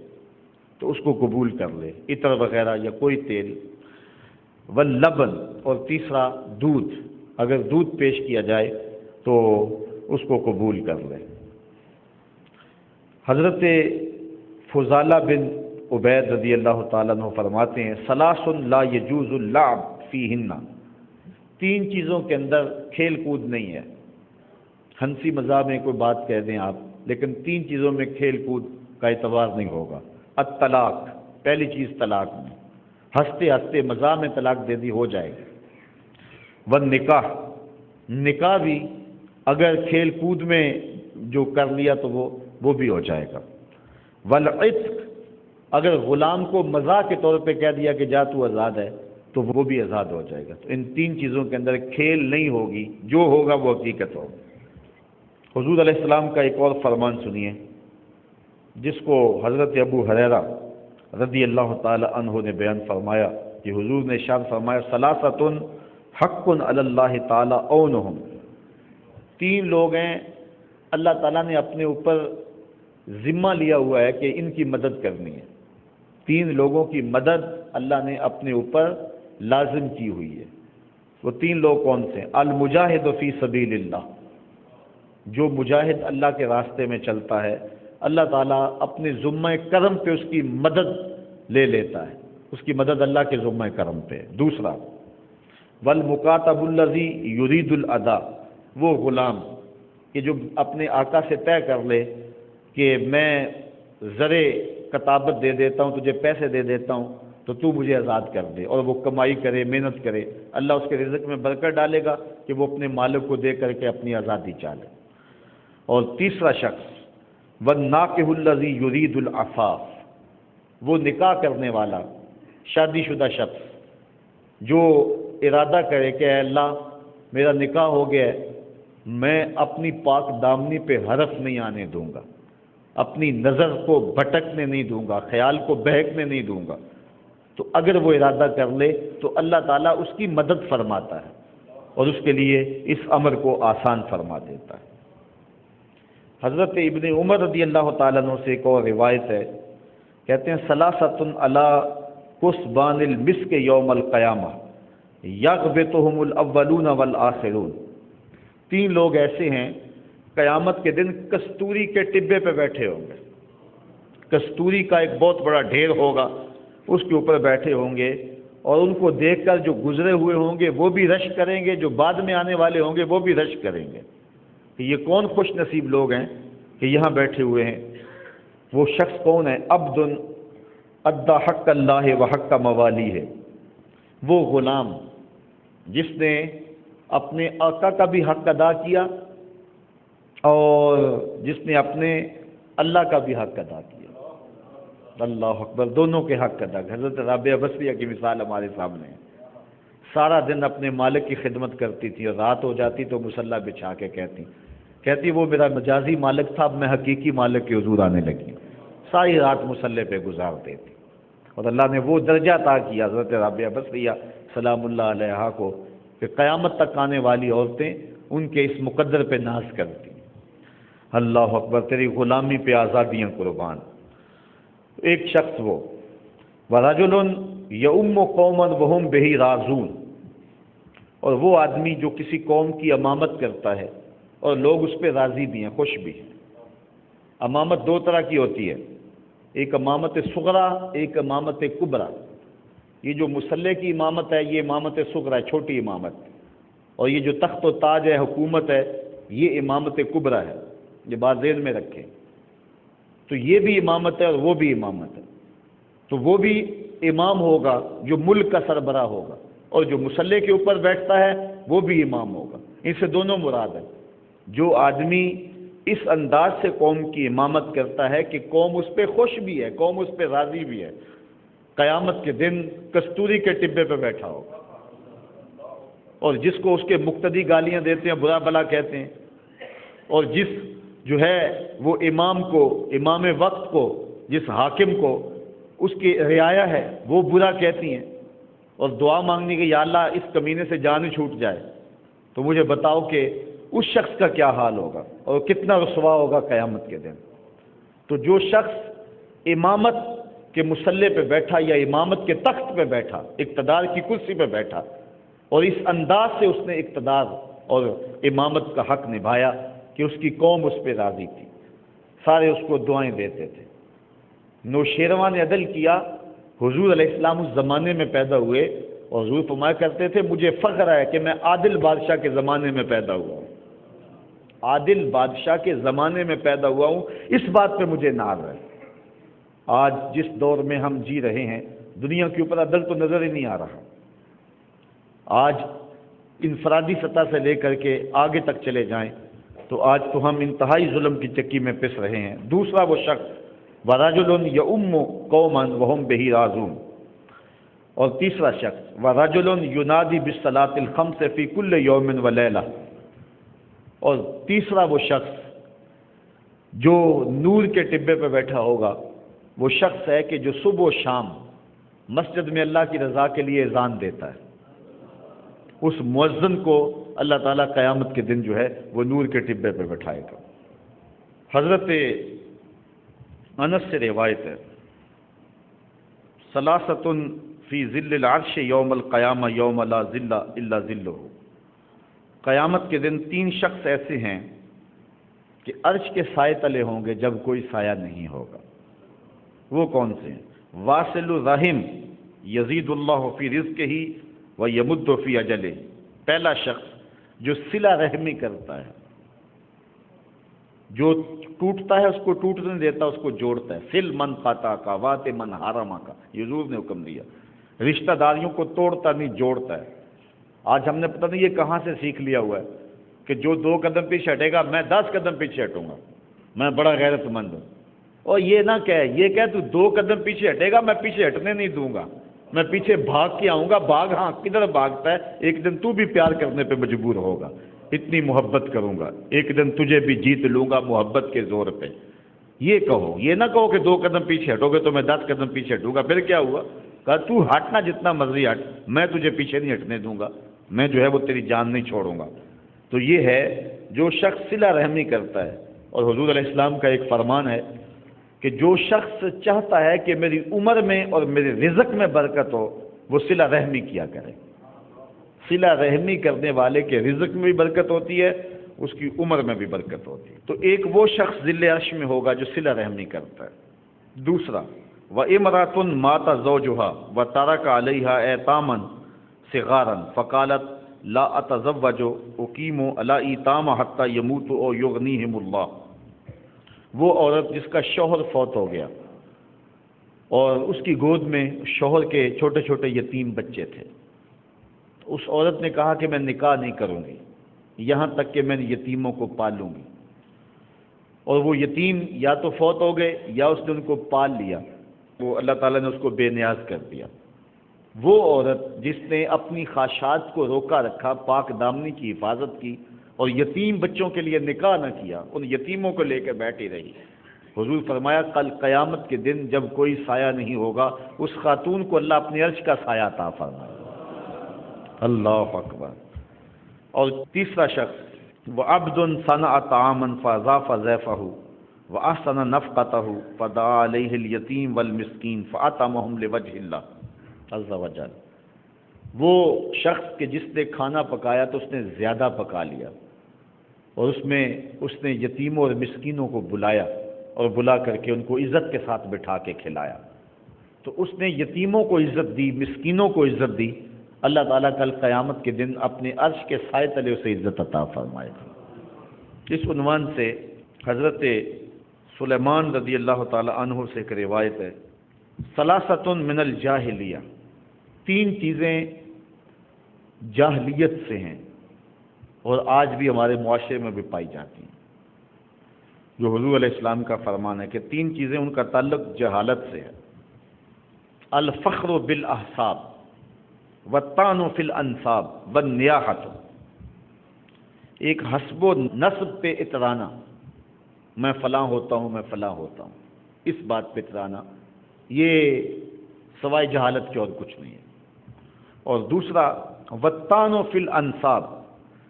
تو اس کو قبول کر لے، عطر وغیرہ یا کوئی تیل۔ واللبن، اور تیسرا دودھ، اگر دودھ پیش کیا جائے تو اس کو قبول کر لے۔ حضرت فضالہ بن عبید رضی اللہ تعالیٰ عنہ فرماتے ہیں، ثلاث لا یجوز اللعب فیہن، 3 چیزوں کے اندر کھیل کود نہیں ہے۔ ہنسی مذاق میں کوئی بات کہہ دیں آپ، لیکن 3 چیزوں میں کھیل کود کا اعتبار نہیں ہوگا۔ الطلاق، پہلی چیز طلاق میں، ہنستے ہنستے مزاح میں طلاق دے دی ہو جائے گی۔ والنکاح، نکاح بھی اگر کھیل کود میں جو کر لیا تو وہ بھی ہو جائے گا۔ والعتق، اگر غلام کو مزاح کے طور پہ کہہ دیا کہ جا تو آزاد ہے تو وہ بھی آزاد ہو جائے گا۔ تو ان 3 چیزوں کے اندر کھیل نہیں ہوگی، جو ہوگا وہ حقیقت ہوگا۔ حضور علیہ السلام کا ایک اور فرمان سنیے، جس کو حضرت ابو ہریرہ رضی اللہ تعالی عنہ نے بیان فرمایا کہ حضور نے ارشاد فرمایا، ثلاثۃ حق علی اللہ تعالی عونہم، 3 لوگ ہیں اللہ تعالیٰ نے اپنے اوپر ذمہ لیا ہوا ہے کہ ان کی مدد کرنی ہے۔ 3 لوگوں کی مدد اللہ نے اپنے اوپر لازم کی ہوئی ہے۔ وہ 3 لوگ کون سے ہیں؟ المجاہد فی سبیل اللہ، جو مجاہد اللہ کے راستے میں چلتا ہے، اللہ تعالیٰ اپنے ذمہ کرم پہ اس کی مدد لے لیتا ہے، اس کی مدد اللہ کے ذمہ کرم پہ۔ دوسرا والمکاتب الذی یرید الادا، وہ غلام کہ جو اپنے آقا سے طے کر لے کہ میں زرے کتابت دے دیتا ہوں، تجھے پیسے دے دیتا ہوں تو تو مجھے آزاد کر دے، اور وہ کمائی کرے، محنت کرے، اللہ اس کے رزق میں برکت ڈالے گا کہ وہ اپنے مالک کو دے کر کے اپنی آزادی چاہے۔ اور تیسرا شخص والناکح الذی یرید العفاف، وہ نکاح کرنے والا شادی شدہ شخص جو ارادہ کرے کہ اے اللہ میرا نکاح ہو گیا ہے، میں اپنی پاک دامنی پہ حرف نہیں آنے دوں گا، اپنی نظر کو بھٹکنے نہیں دوں گا، خیال کو بہکنے نہیں دوں گا، تو اگر وہ ارادہ کر لے تو اللہ تعالیٰ اس کی مدد فرماتا ہے اور اس کے لیے اس امر کو آسان فرما دیتا ہے۔ حضرت ابن عمر رضی اللہ تعالیٰ عنہ سے ایک اور روایت ہے، کہتے ہیں ثلاثۃ علی کسبان المسک یوم القیامہ یغبطہم الاولون والآخرون، 3 لوگ ایسے ہیں قیامت کے دن کستوری کے ٹبے پہ بیٹھے ہوں گے، کستوری کا ایک بہت بڑا ڈھیر ہوگا، اس کے اوپر بیٹھے ہوں گے، اور ان کو دیکھ کر جو گزرے ہوئے ہوں گے وہ بھی رشک کریں گے، جو بعد میں آنے والے ہوں گے وہ بھی رشک کریں گے کہ یہ کون خوش نصیب لوگ ہیں کہ یہاں بیٹھے ہوئے ہیں۔ وہ شخص کون ہے؟ عبد ادى حق اللہ و حق موالی ہے، وہ غلام جس نے اپنے آقا کا بھی حق ادا کیا اور جس نے اپنے اللہ کا بھی حق ادا کیا۔ اللہ اکبر، دونوں کے حق ادا۔ حضرت رابعہ بصریہ کی مثال ہمارے سامنے ہے، سارا دن اپنے مالک کی خدمت کرتی تھی اور رات ہو جاتی تو مصلی بچھا کے کہتی وہ میرا مجازی مالک تھا، اب میں حقیقی مالک کے حضور آنے لگی، ساری رات مصلی پہ گزارتے تھی۔ اور اللہ نے وہ درجہ عطا کیا حضرت رابعہ بصریہ سلام اللہ علیہا کو کہ قیامت تک آنے والی عورتیں ان کے اس مقدر پہ ناز کرتی۔ اللہ اکبر، تیری غلامی پہ آزادیاں قربان۔ ایک شخص وہ وَرَجُلٌ يَؤُمُّ قَوْمًا وَهُمْ بِهِ رَاضُونَ، اور وہ آدمی جو کسی قوم کی امامت کرتا ہے اور لوگ اس پہ راضی بھی ہیں، خوش بھی ہیں۔ امامت دو طرح کی ہوتی ہے، ایک امامت صغرا، ایک امامت کبرا۔ یہ جو مصلی کی امامت ہے یہ امامت صغرا ہے، چھوٹی امامت، اور یہ جو تخت و تاج ہے، حکومت ہے، یہ امامت کبرا ہے۔ یہ بات ذہن میں رکھیں، تو یہ بھی امامت ہے اور وہ بھی امامت ہے۔ تو وہ بھی امام ہوگا جو ملک کا سربراہ ہوگا، اور جو مصلی کے اوپر بیٹھتا ہے وہ بھی امام ہوگا۔ ان سے دونوں مراد ہیں۔ جو آدمی اس انداز سے قوم کی امامت کرتا ہے کہ قوم اس پہ خوش بھی ہے، قوم اس پہ راضی بھی ہے، قیامت کے دن کستوری کے ٹبے پہ بیٹھا ہوگا۔ اور جس کو اس کے مقتدی گالیاں دیتے ہیں، برا بلا کہتے ہیں، اور جس جو ہے وہ امام کو، امام وقت کو، جس حاکم کو اس کی رعایا ہے وہ برا کہتی ہیں اور دعا مانگنے کہ یا اللہ اس کمینے سے جان چھوٹ جائے، تو مجھے بتاؤ کہ اس شخص کا کیا حال ہوگا اور کتنا رسوا ہوگا قیامت کے دن۔ تو جو شخص امامت کے مصلی پہ بیٹھا یا امامت کے تخت پہ بیٹھا، اقتدار کی کرسی پہ بیٹھا، اور اس انداز سے اس نے اقتدار اور امامت کا حق نبھایا کہ اس کی قوم اس پہ راضی تھی، سارے اس کو دعائیں دیتے تھے۔ نوشیروان نے عدل کیا، حضور علیہ السلام اس زمانے میں پیدا ہوئے اور حضور فرمایا کرتے تھے مجھے فخر ہے کہ میں عادل بادشاہ کے زمانے میں پیدا ہوا ہوں، عادل بادشاہ کے زمانے میں پیدا ہوا ہوں، اس بات پہ مجھے ناز ہے۔ آج جس دور میں ہم جی رہے ہیں دنیا کے اوپر عدل تو نظر ہی نہیں آ رہا۔ آج انفرادی سطح سے لے کر کے آگے تک چلے جائیں تو آج تو ہم انتہائی ظلم کی چکی میں پس رہے ہیں۔ دوسرا وہ شخص وَرَجُلٌ يَؤُمُّ قَوْمًا وَهُمْ بِهِ رَاضُونَ، اور تیسرا شخص وَرَجُلٌ يُنَادِي بِالصَّلَاةِ الْخَمْسِ فِي كُلِّ يَوْمٍ وَلَيْلَةٍ، اور تیسرا وہ شخص جو نور کے ٹبے پہ بیٹھا ہوگا، وہ شخص ہے کہ جو صبح و شام مسجد میں اللہ کی رضا کے لیے اذان دیتا ہے۔ اس مؤذن کو اللہ تعالیٰ قیامت کے دن جو ہے وہ نور کے ٹبے پہ بٹھائے گا۔ حضرت انس سے روایت ہے ثلاثۃ فی ظل العرش یوم القیامہ یوم لا ظل الا ظلہ، قیامت کے دن تین شخص ایسے ہیں کہ عرش کے سائے تلے ہوں گے جب کوئی سایہ نہیں ہوگا۔ وہ کون سے ہیں؟ واصل الرحم یزید اللہ فی رزقہ و یمد فی اجلہ، پہلا شخص جو صلہ رحمی کرتا ہے، جو ٹوٹتا ہے اس کو ٹوٹنے دیتا، اس کو جوڑتا ہے۔ سل من قطع کا وات من حرما کا، یہ حضور نے حکم دیا، رشتہ داریوں کو توڑتا نہیں جوڑتا ہے۔ آج ہم نے پتہ نہیں یہ کہاں سے سیکھ لیا ہوا ہے کہ جو 2 قدم پیچھے ہٹے گا میں 10 قدم پیچھے ہٹوں گا، میں بڑا غیرت مند ہوں۔ اور یہ نہ یہ کہ تو 2 قدم پیچھے ہٹے گا میں پیچھے ہٹنے نہیں دوں گا، میں پیچھے بھاگ کے آؤں گا۔ بھاگ، ہاں کدھر بھاگتا ہے، ایک دن تو بھی پیار کرنے پہ مجبور ہوگا، اتنی محبت کروں گا، ایک دن تجھے بھی جیت لوں گا محبت کے زور پہ۔ یہ کہو، یہ نہ کہو کہ 2 قدم پیچھے ہٹو گے تو میں 10 قدم پیچھے ہٹوں گا، پھر کیا ہوا؟ کہا تو ہٹنا جتنا مرضی ہٹ، میں تجھے پیچھے نہیں ہٹنے دوں گا، میں جو ہے وہ تیری جان نہیں چھوڑوں گا۔ تو یہ ہے جو شخص صلہ رحمی کرتا ہے، اور حضور علیہ السلام کا ایک فرمان ہے کہ جو شخص چاہتا ہے کہ میری عمر میں اور میرے رزق میں برکت ہو وہ صلہ رحمی کیا کرے۔ صلہ رحمی کرنے والے کے رزق میں بھی برکت ہوتی ہے، اس کی عمر میں بھی برکت ہوتی ہے۔ تو ایک وہ شخص ذل عرش میں ہوگا جو صلہ رحمی کرتا ہے۔ دوسرا وَإِمْرَأَةٌ مَاتَ زَوْجُهَا وَتَرَكَ عَلَيْهَا أَيْتَامًا صِغَارًا فَقَالَتْ لَا أَتَزَوَّجُ أُقِيمُ عَلَى إِيتَامَ حَتَّى يَمُوتُ أَوْ يُغْنِيهِمُ اللَّهُ، وہ عورت جس کا شوہر فوت ہو گیا اور اس کی گود میں شوہر کے چھوٹے چھوٹے یتیم بچے تھے، اس عورت نے کہا کہ میں نکاح نہیں کروں گی یہاں تک کہ میں یتیموں کو پالوں گی، اور وہ یتیم یا تو فوت ہو گئے یا اس نے ان کو پال لیا، وہ اللہ تعالیٰ نے اس کو بے نیاز کر دیا۔ وہ عورت جس نے اپنی خواہشات کو روکا رکھا، پاک دامنی کی حفاظت کی اور یتیم بچوں کے لیے نکاح نہ کیا، ان یتیموں کو لے کے بیٹھی رہی، حضور فرمایا کل قیامت کے دن جب کوئی سایہ نہیں ہوگا، اس خاتون کو اللہ اپنے عرش کا سایہ عطا فرمائے۔ اللہ اکبر۔ اور تیسرا شخص وَعَبْدٌ صَنَعَ طَعَامًا فَأَضَافَ ضَيْفَهُ وَأَحْسَنَ نَفْقَتَهُ فَدَعَا عَلَيْهِ الْيَتِيمَ وَالْمِسْكِينَ فَأَطْعَمَهُمْ لِوَجْهِ اللَّهِ عَزَّ وَجَلَّ۔ وہ شخص کہ جس نے کھانا پکایا تو اس نے زیادہ پکا لیا، اور اس نے یتیموں اور مسکینوں کو بلایا اور بلا کر کے ان کو عزت کے ساتھ بٹھا کے کھلایا، تو اس نے یتیموں کو عزت دی، مسکینوں کو عزت دی، اللہ تعالیٰ کل قیامت کے دن اپنے عرش کے سائے تلے اسے عزت عطا فرمائے گا۔ اس عنوان سے حضرت سلیمان رضی اللہ تعالی عنہ سے ایک روایت ہے، ثلاثۃ من الجاہلیہ، تین چیزیں جاہلیت سے ہیں اور آج بھی ہمارے معاشرے میں بھی پائی جاتی ہیں، جو حضور علیہ السلام کا فرمان ہے کہ تین چیزیں ان کا تعلق جہالت سے ہے۔ الفخر بالاحساب والطعن فی الانساب والنیاحۃ، ایک حسب و نسب پہ اترانا، میں فلاں ہوتا ہوں، میں فلاں ہوتا ہوں، اس بات پہ اترانا، یہ سوائے جہالت کے اور کچھ نہیں ہے۔ اور دوسرا والطعن فی الانساب،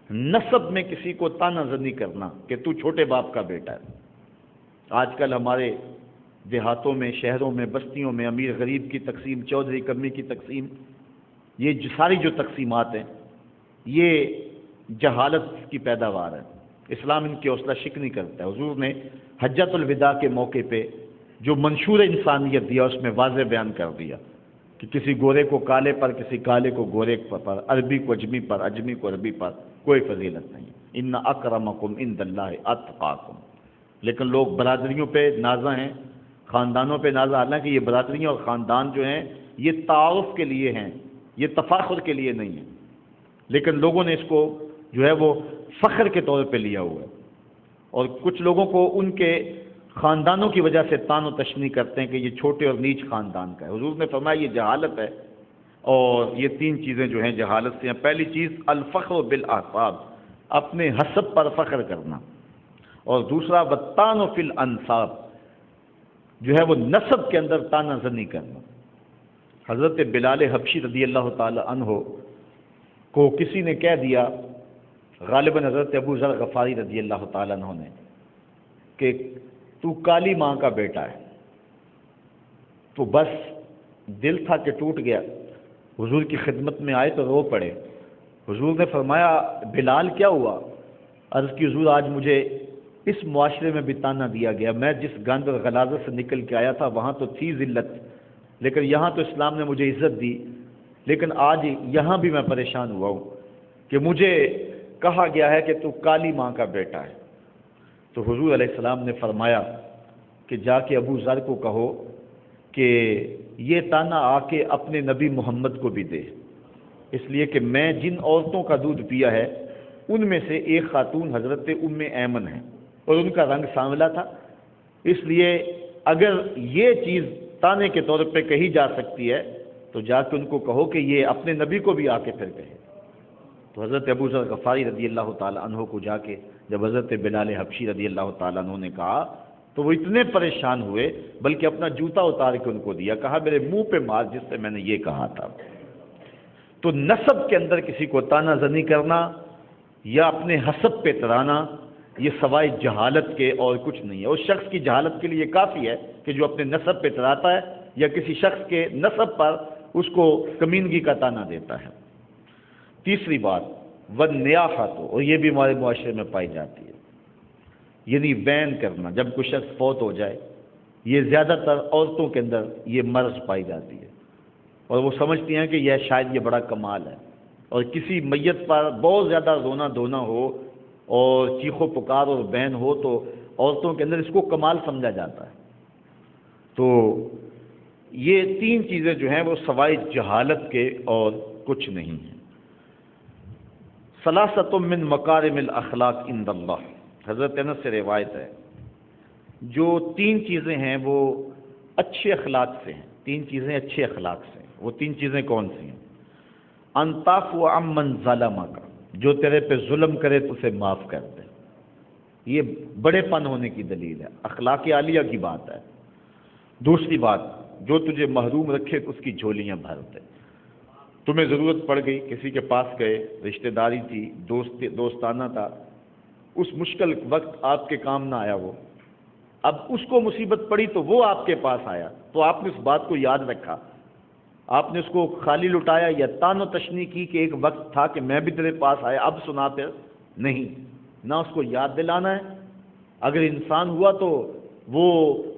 نسب میں کسی کو طعنہ زنی کرنا کہ تو چھوٹے باپ کا بیٹا ہے۔ آج کل ہمارے دیہاتوں میں، شہروں میں، بستیوں میں امیر غریب کی تقسیم، چودھری کمی کی تقسیم، یہ ساری جو تقسیمات ہیں یہ جہالت کی پیداوار ہے۔ اسلام ان کی حوصلہ شک نہیں کرتا ہے۔ حضور نے حجۃ الوداع کے موقع پہ جو منشور انسانیت دیا اس میں واضح بیان کر دیا کہ کسی گورے کو کالے پر، کسی کالے کو گورے پر، عربی کو اجمی پر، اجمی کو عربی پر کوئی فضیلت نہیں۔ ان اکرمکم عند اللہ اتقاکم۔ لیکن لوگ برادریوں پہ نازاں ہیں، خاندانوں پہ نازاں، حالانکہ یہ برادریاں اور خاندان جو ہیں یہ تعارف کے لیے ہیں، یہ تفاخر کے لیے نہیں ہے، لیکن لوگوں نے اس کو جو ہے وہ فخر کے طور پہ لیا ہوا ہے، اور کچھ لوگوں کو ان کے خاندانوں کی وجہ سے طعن و تشنیع کرتے ہیں کہ یہ چھوٹے اور نیچ خاندان کا ہے۔ حضور نے فرمایا یہ جہالت ہے، اور یہ تین چیزیں جو ہیں جہالت سے ہیں۔ پہلی چیز الفخر بالاحساب، اپنے حسب پر فخر کرنا، اور دوسرا والطعن فی الانساب، جو ہے وہ نسب کے اندر طعنہ زنی کرنا۔ حضرت بلال حبشی رضی اللہ تعالی عنہ کو کسی نے کہہ دیا، غالباً حضرت ابو ذر غفاری رضی اللہ تعالی عنہ نے، کہ تو کالی ماں کا بیٹا ہے، تو بس دل تھا کہ ٹوٹ گیا، حضور کی خدمت میں آئے تو رو پڑے۔ حضور نے فرمایا بلال کیا ہوا؟ عرض کی حضور آج مجھے اس معاشرے میں بھی طعنہ دیا گیا، میں جس گند اور غلاظت سے نکل کے آیا تھا وہاں تو تھی ذلت، لیکن یہاں تو اسلام نے مجھے عزت دی، لیکن آج یہاں بھی میں پریشان ہوا ہوں کہ مجھے کہا گیا ہے کہ تو کالی ماں کا بیٹا ہے۔ تو حضور علیہ السلام نے فرمایا کہ جا کے ابو ذر کو کہو کہ یہ طعنہ آ کے اپنے نبی محمد کو بھی دے، اس لیے کہ میں جن عورتوں کا دودھ پیا ہے ان میں سے ایک خاتون حضرت ام ایمن ہے، اور ان کا رنگ سانولا تھا، اس لیے اگر یہ چیز طعنے کے طور پہ کہی جا سکتی ہے تو جا کے ان کو کہو کہ یہ اپنے نبی کو بھی آ کے پھر کہے۔ تو حضرت ابو ذر غفاری رضی اللہ تعالی عنہ کو جا کے جب حضرت بلال حبشی رضی اللہ تعالی عنہ نے کہا تو وہ اتنے پریشان ہوئے، بلکہ اپنا جوتا اتار کے ان کو دیا، کہا میرے منہ پہ مار جس سے میں نے یہ کہا تھا۔ تو نسب کے اندر کسی کو طعنہ زنی کرنا یا اپنے حسب پہ ترانا یہ سوائے جہالت کے اور کچھ نہیں ہے۔ اس شخص کی جہالت کے لیے کافی ہے کہ جو اپنے نسب پہ تراتا ہے یا کسی شخص کے نسب پر اس کو کمینگی کا طعنہ دیتا ہے۔ تیسری بات والنیاحۃ، اور یہ بھی ہمارے معاشرے میں پائی جاتی ہے، یعنی وین کرنا، جب کوئی شخص فوت ہو جائے، یہ زیادہ تر عورتوں کے اندر یہ مرض پائی جاتی ہے، اور وہ سمجھتی ہیں کہ یہ شاید یہ بڑا کمال ہے، اور کسی میت پر بہت زیادہ رونا دھونا ہو اور چیخ و پکار اور بین ہو تو عورتوں کے اندر اس کو کمال سمجھا جاتا ہے۔ تو یہ تین چیزیں جو ہیں وہ سوائے جہالت کے اور کچھ نہیں ہیں۔ ثلاثۃ من مکارم الاخلاق عند اللہ، حضرت انس سے روایت ہے، جو تین چیزیں ہیں وہ اچھے اخلاق سے ہیں، 3 چیزیں اچھے اخلاق سے ہیں۔ وہ 3 چیزیں کون سی ہیں؟ انتعفو عمن ظلمک، جو تیرے پہ ظلم کرے تو اسے معاف کر دے۔ یہ بڑے پن ہونے کی دلیل ہے، اخلاق عالیہ کی بات ہے۔ دوسری بات، جو تجھے محروم رکھے تو اس کی جھولیاں بھر دے۔ تمہیں ضرورت پڑ گئی، کسی کے پاس گئے، رشتہ داری تھی، دوستانہ تھا، اس مشکل وقت آپ کے کام نہ آیا وہ، اب اس کو مصیبت پڑی تو وہ آپ کے پاس آیا، تو آپ نے اس بات کو یاد رکھا، آپ نے اس کو خالی لٹایا یا تان و تشنی کی کہ ایک وقت تھا کہ میں بھی تیرے پاس آیا اب سنا پھر؟ نہیں، نہ اس کو یاد دلانا ہے۔ اگر انسان ہوا تو وہ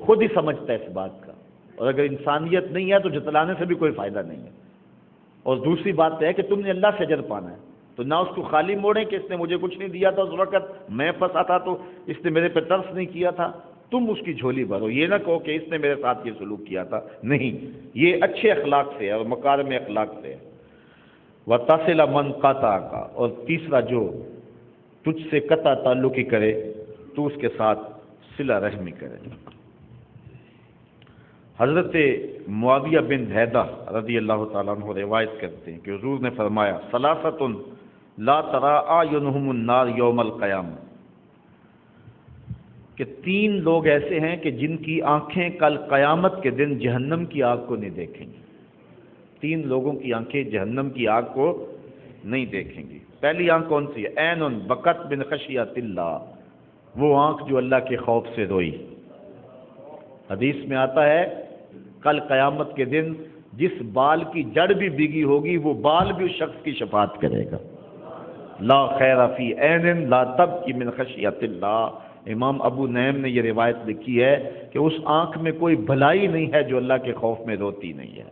خود ہی سمجھتا ہے اس بات کا، اور اگر انسانیت نہیں ہے تو جتلانے سے بھی کوئی فائدہ نہیں ہے۔ اور دوسری بات ہے کہ تم نے اللہ سے اجر پانا ہے، تو نہ اس کو خالی موڑیں کہ اس نے مجھے کچھ نہیں دیا تھا اس وقت، میں پھنسا تھا تو اس نے میرے پہ ترس نہیں کیا تھا، تم اس کی جھولی بھرو۔ یہ نہ کہو کہ اس نے میرے ساتھ یہ سلوک کیا تھا، نہیں، یہ اچھے اخلاق سے ہے اور مکارم اخلاق سے ہے۔ وَتَصِلَ مَنْ قَطَعَكَ، اور تیسرا جو تجھ سے قطع تعلقی کرے تو اس کے ساتھ صلہ رحمی کرے۔ حضرت معاویہ بن حیدہ رضی اللہ تعالیٰ عنہ روایت کرتے ہیں کہ حضور نے فرمایا ثلاثۃ لا ترى اعینہم النار یوم القیامہ، کہ 3 لوگ ایسے ہیں کہ جن کی آنکھیں کل قیامت کے دن جہنم کی آگ کو نہیں دیکھیں گی۔ 3 لوگوں کی آنکھیں جہنم کی آگ کو نہیں دیکھیں گی۔ پہلی آنکھ کون سی ہے؟ عین بکت من خشیۃ اللہ، وہ آنکھ جو اللہ کے خوف سے روئی۔ حدیث میں آتا ہے کل قیامت کے دن جس بال کی جڑ بھی بھیگی ہوگی وہ بال بھی اس شخص کی شفاعت کرے گا۔ لا خیر فی عین لا تبکی من خشیۃ اللہ، امام ابو نعیم نے یہ روایت لکھی ہے کہ اس آنکھ میں کوئی بھلائی نہیں ہے جو اللہ کے خوف میں روتی نہیں ہے۔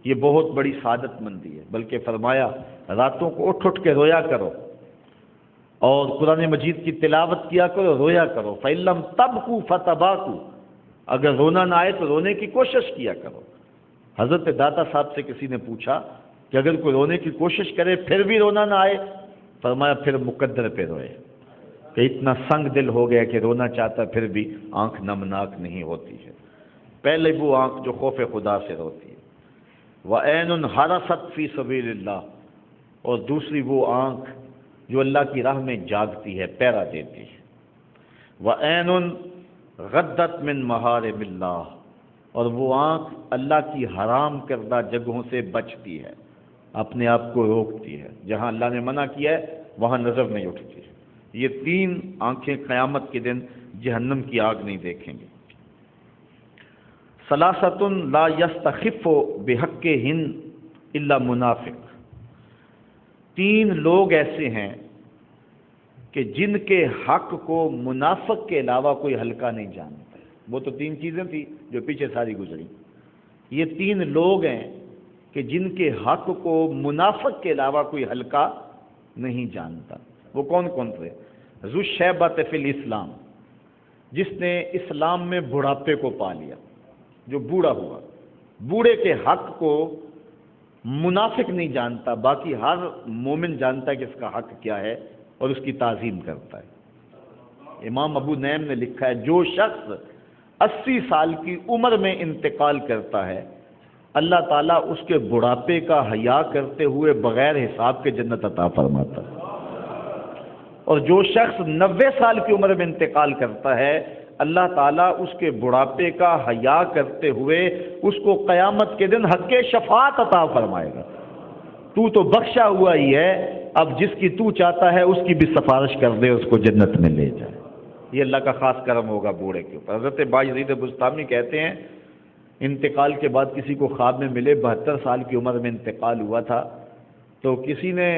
یہ بہت بڑی سعادت مندی ہے، بلکہ فرمایا راتوں کو اٹھ اٹھ کے رویا کرو اور قرآن مجید کی تلاوت کیا کرو، رویا کرو۔ فَإِن لَّمْ تَبْكُوا فَتَبَاكُوا، اگر رونا نہ آئے تو رونے کی کوشش کیا کرو۔ حضرت داتا صاحب سے کسی نے پوچھا کہ اگر کوئی رونے کی کوشش کرے پھر بھی رونا نہ آئے، فرمایا پھر مقدر پہ روئے، کہ اتنا سنگ دل ہو گیا کہ رونا چاہتا پھر بھی آنکھ نمناک نہیں ہوتی ہے۔ پہلے وہ آنکھ جو خوف خدا سے روتی ہے، وَعَيْنٌ حَرَسَتْ فِي سَبِيلِ اللَّهِ، اور دوسری وہ آنکھ جو اللہ کی راہ میں جاگتی ہے، پہرا دیتی ہے۔ وَعَيْنٌ غَدَّتْ مِن مَحَارِمِ اللَّهِ، اور وہ آنکھ اللہ کی حرام کردہ جگہوں سے بچتی ہے، اپنے آپ کو روکتی ہے، جہاں اللہ نے منع کیا ہے وہاں نظر نہیں اٹھتی ہے۔ یہ 3 آنکھیں قیامت کے دن جہنم کی آگ نہیں دیکھیں گے۔ ثلاثۃ لا یستخف بحقہن الا منافق، 3 لوگ ایسے ہیں کہ جن کے حق کو منافق کے علاوہ کوئی ہلکا نہیں جانتا۔ وہ تو 3 چیزیں تھیں جو پیچھے ساری گزری، یہ 3 لوگ ہیں کہ جن کے حق کو منافق کے علاوہ کوئی ہلکا نہیں جانتا۔ وہ کون کون تھے؟ ذو الشیبۃ فی الاسلام، جس نے اسلام میں بڑھاپے کو پا لیا، جو بوڑھا ہوا، بوڑھے کے حق کو منافق نہیں جانتا، باقی ہر مومن جانتا ہے کہ اس کا حق کیا ہے اور اس کی تعظیم کرتا ہے۔ امام ابو نعیم نے لکھا ہے جو شخص 80 سال کی عمر میں انتقال کرتا ہے، اللہ تعالیٰ اس کے بڑھاپے کا حیا کرتے ہوئے بغیر حساب کے جنت عطا فرماتا ہے، اور جو شخص 90 سال کی عمر میں انتقال کرتا ہے اللہ تعالیٰ اس کے بڑھاپے کا حیا کرتے ہوئے اس کو قیامت کے دن حق شفاعت عطا فرمائے گا۔ تو بخشا ہوا ہی ہے، اب جس کی تو چاہتا ہے اس کی بھی سفارش کر دے، اس کو جنت میں لے جائے۔ یہ اللہ کا خاص کرم ہوگا بوڑھے کے اوپر۔ حضرت بایزید بستامی کہتے ہیں انتقال کے بعد کسی کو خواب میں ملے 72 سال کی عمر میں انتقال ہوا تھا، تو کسی نے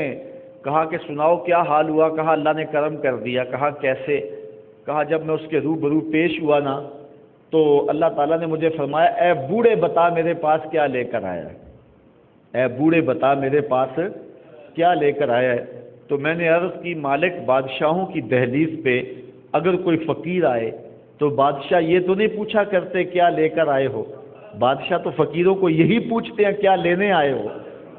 کہا کہ سناؤ کیا حال ہوا؟ کہا اللہ نے کرم کر دیا۔ کہا کیسے؟ کہا جب میں اس کے روبرو پیش ہوا نا تو اللہ تعالیٰ نے مجھے فرمایا اے بوڑھے بتا میرے پاس کیا لے کر آیا ہے، اے بوڑھے بتا میرے پاس کیا لے کر آیا ہے۔ تو میں نے عرض کی مالک بادشاہوں کی دہلیز پہ اگر کوئی فقیر آئے تو بادشاہ یہ تو نہیں پوچھا کرتے کیا لے کر آئے ہو، بادشاہ تو فقیروں کو یہی پوچھتے ہیں کیا لینے آئے ہو۔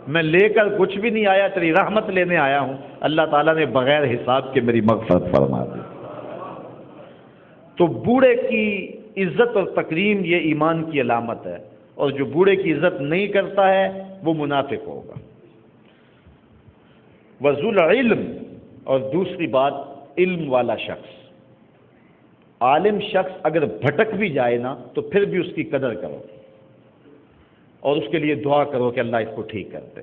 میں لے کر کچھ بھی نہیں آیا، تیری رحمت لینے آیا ہوں۔ اللہ تعالیٰ نے بغیر حساب کے میری مغفرت فرما دی۔ تو بوڑھے کی عزت اور تکریم یہ ایمان کی علامت ہے، اور جو بوڑھے کی عزت نہیں کرتا ہے وہ منافق ہوگا۔ وذو العلم، اور دوسری بات علم والا شخص، عالم شخص اگر بھٹک بھی جائے نا تو پھر بھی اس کی قدر کرو اور اس کے لیے دعا کرو کہ اللہ اس کو ٹھیک کر دے۔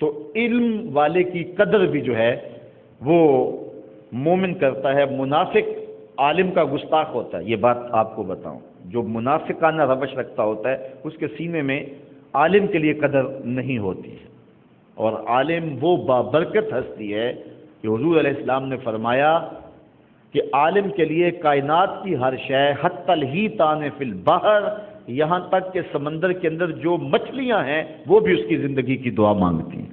تو علم والے کی قدر بھی جو ہے وہ مومن کرتا ہے۔ منافق عالم کا گستاخ ہوتا ہے، یہ بات آپ کو بتاؤں، جو منافقانہ روش رکھتا ہوتا ہے اس کے سینے میں عالم کے لیے قدر نہیں ہوتی ہے۔ اور عالم وہ بابرکت ہستی ہے کہ حضور علیہ السلام نے فرمایا کہ عالم کے لیے کائنات کی ہر شے حتی الحیتان فی البحر، یہاں تک کہ سمندر کے اندر جو مچھلیاں ہیں وہ بھی اس کی زندگی کی دعا مانگتی ہیں۔